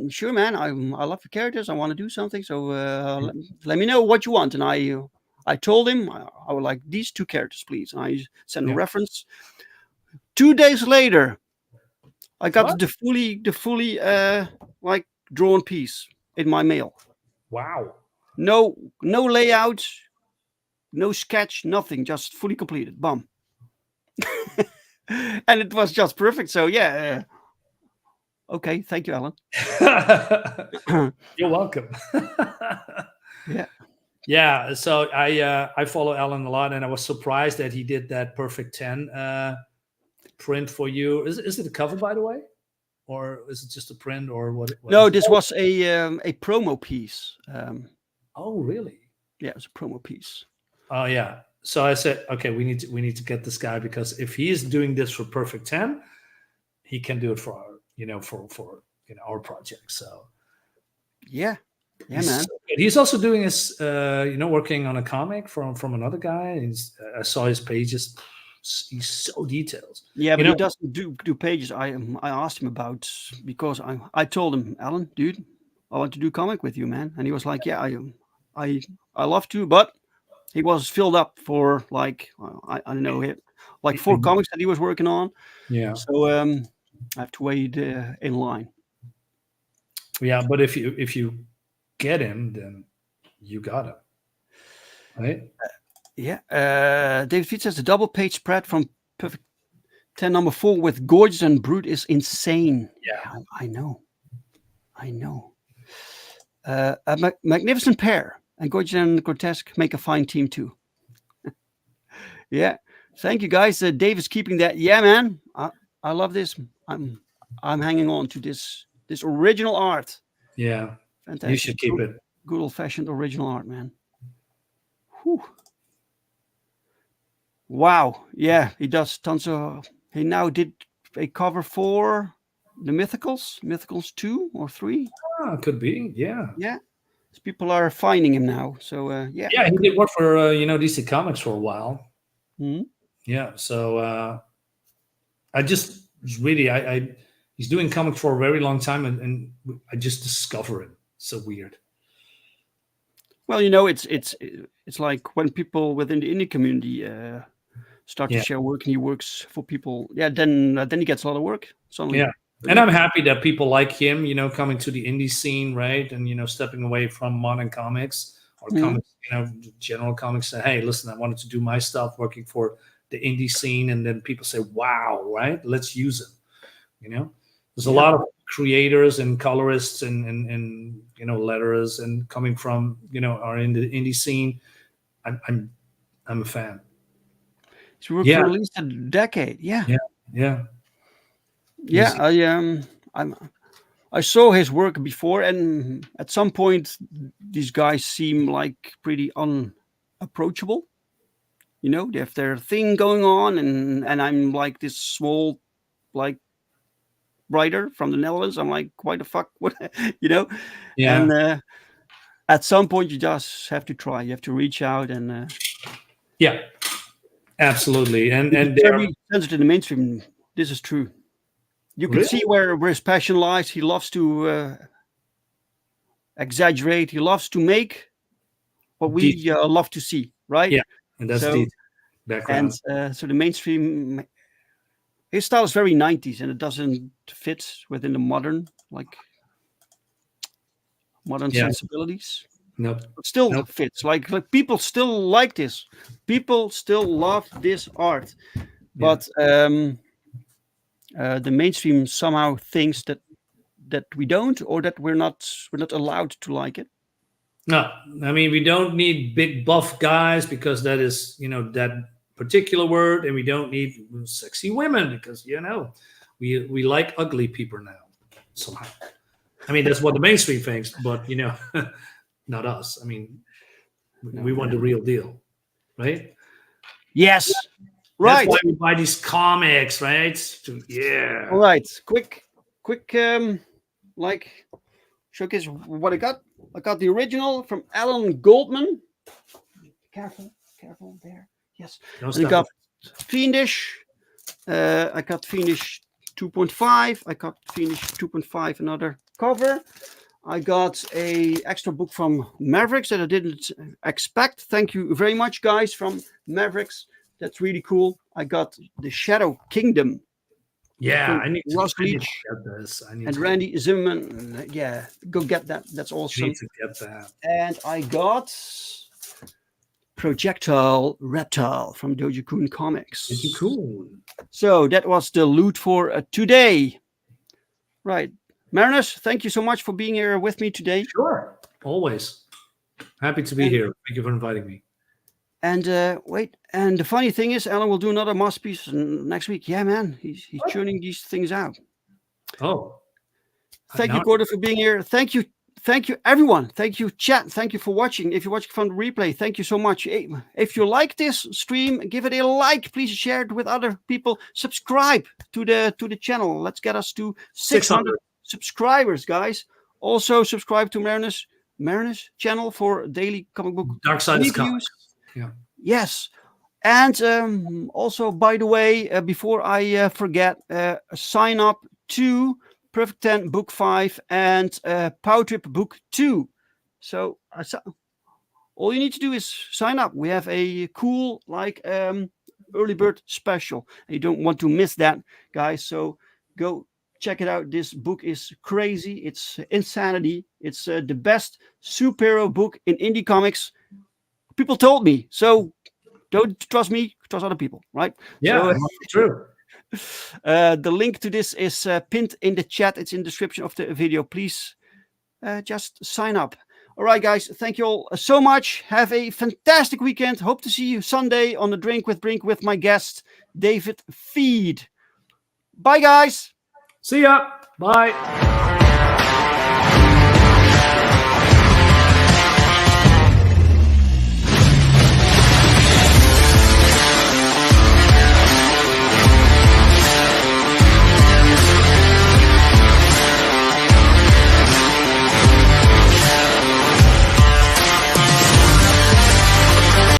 [SPEAKER 3] sure, man, I love the characters. I want to do something. So let me know what you want. And I told him I would like these 2 characters, please. And I sent a reference. 2 days later, I got the fully drawn piece in my mail.
[SPEAKER 4] Wow.
[SPEAKER 3] No layout, no sketch, nothing, just fully completed. Bum. And it was just perfect. So yeah. Okay, thank you, Alan.
[SPEAKER 4] You're welcome.
[SPEAKER 3] Yeah.
[SPEAKER 4] Yeah. So I follow Alan a lot, and I was surprised that he did that Perfect 10 print for you. Is it a cover, by the way? or is it just a print, or what
[SPEAKER 3] No,
[SPEAKER 4] is it?
[SPEAKER 3] this was a promo piece.
[SPEAKER 4] Oh, really?
[SPEAKER 3] Yeah, it was a promo piece.
[SPEAKER 4] Oh, yeah. So I said, okay, we need to get this guy, because if he is doing this for Perfect 10, he can do it for our, for our project. So
[SPEAKER 3] Yeah, man.
[SPEAKER 4] so good. He's also doing his, working on a comic from another guy. I saw his pages. He's so detailed.
[SPEAKER 3] Yeah, but he doesn't do pages. I asked him about, because I told him, Alan, dude, I want to do comic with you, man. And he was like, yeah, I love to, but he was filled up for like I don't know, like 4 comics that he was working on.
[SPEAKER 4] Yeah.
[SPEAKER 3] So I have to wait in line.
[SPEAKER 4] Yeah, but if you get him, then you got him, right?
[SPEAKER 3] Yeah. David Feet says the double page spread from Perfect 10 number 4 with Gorgeous and Brute is insane.
[SPEAKER 4] Yeah.
[SPEAKER 3] I know. A magnificent pair, and Gorgeous and Grotesque make a fine team too. Yeah. Thank you, guys. Dave is keeping that. Yeah, man. I love this. I'm hanging on to this original art.
[SPEAKER 4] Yeah.
[SPEAKER 3] Fantastic.
[SPEAKER 4] You should keep it.
[SPEAKER 3] Good old-fashioned original art, man. Whew. Wow. Yeah, he does tons of. He now did a cover for the Mythicals 2 or 3.
[SPEAKER 4] Could be. Yeah.
[SPEAKER 3] Yeah. So people are finding him now. So yeah.
[SPEAKER 4] Yeah, he did work for DC Comics for a while.
[SPEAKER 3] Mm-hmm.
[SPEAKER 4] Yeah. So I just really he's doing comics for a very long time, and I just discover him. So weird.
[SPEAKER 3] Well, it's like when people within the indie community start to share work, and he works for people. Yeah, then he gets a lot of work. Suddenly.
[SPEAKER 4] Yeah, and I'm happy that people like him, coming to the indie scene, right, and stepping away from modern comics or comics, general comics. Say, hey, listen, I wanted to do my stuff, working for the indie scene, and then people say, wow, right, let's use him. There's a lot of creators and colorists and letterers, and coming from are in the indie scene. I'm a fan.
[SPEAKER 3] He's worked for at least a decade. Yeah. I saw his work before, and at some point these guys seem like pretty unapproachable. They have their thing going on, and I'm like this small, like, writer from the Netherlands. I'm like, why the fuck would Yeah. And at some point you just have to try. You have to reach out and
[SPEAKER 4] yeah, absolutely. And
[SPEAKER 3] very sensitive in the mainstream. This is true. You can see where his passion lies. He loves to exaggerate. He loves to make what we love to see, right?
[SPEAKER 4] Yeah, and that's the background.
[SPEAKER 3] And so the mainstream, his style is very 90s, and it doesn't fit within the modern sensibilities.
[SPEAKER 4] No,
[SPEAKER 3] it still fits. Like people still like this. People still love this art, but the mainstream somehow thinks that we don't, or that we're not allowed to like it.
[SPEAKER 4] No, I mean, we don't need big buff guys, because that is that particular word, and we don't need sexy women, because we like ugly people now somehow. I mean, that's what the mainstream thinks, but not us. I mean, we want the real deal, right?
[SPEAKER 3] Yes, right.
[SPEAKER 4] That's why we buy these comics, right?
[SPEAKER 3] All right, quick, showcase what I got. I got the original from Alan Goldman. Careful there. Yes. I got Fiendish. I got Fiendish 2.5. I got Fiendish 2.5, another cover. I got a extra book from Mavericks that I didn't expect. Thank you very much, guys, from Mavericks. That's really cool. I got the Shadow Kingdom.
[SPEAKER 4] Yeah, I need to
[SPEAKER 3] get
[SPEAKER 4] this.
[SPEAKER 3] And Randy Zimmerman. Yeah, go get that. That's awesome.
[SPEAKER 4] I need to get that.
[SPEAKER 3] And I got Projectile Reptile from Doji-kun Comics.
[SPEAKER 4] Doji-kun.
[SPEAKER 3] So that was the loot for today. Right. Marinus, thank you so much for being here with me today.
[SPEAKER 4] Sure. Always. Happy to be here. Thank you for inviting me.
[SPEAKER 3] And and the funny thing is, Alan will do another masterpiece next week. Yeah, man. He's churning these things out.
[SPEAKER 4] Oh.
[SPEAKER 3] Thank you, Gordon, for being here. Thank you, everyone. Thank you, chat. Thank you for watching. If you're watching from the replay, thank you so much. If you like this stream, give it a like. Please share it with other people. Subscribe to the channel. Let's get us to 600 subscribers, guys. Also, subscribe to Marinus channel for daily comic book
[SPEAKER 4] Dark Side is
[SPEAKER 3] reviews.
[SPEAKER 4] Yeah.
[SPEAKER 3] Yes. And also, by the way, before I forget, sign up to Perfect 10 Book 5 and Powertrip Book 2. So all you need to do is sign up. We have a cool early bird special. You don't want to miss that, guys. So go check it out. This book is crazy. It's insanity. It's the best superhero book in indie comics. People told me. So don't trust me, trust other people, right?
[SPEAKER 4] Yeah,
[SPEAKER 3] so,
[SPEAKER 4] true.
[SPEAKER 3] The link to this is pinned in the chat. It's in the description of the video. Please just sign up. All right, guys. Thank you all so much. Have a fantastic weekend. Hope to see you Sunday on the Drink with Brink with my guest, David Feed. Bye, guys.
[SPEAKER 4] See ya. Bye.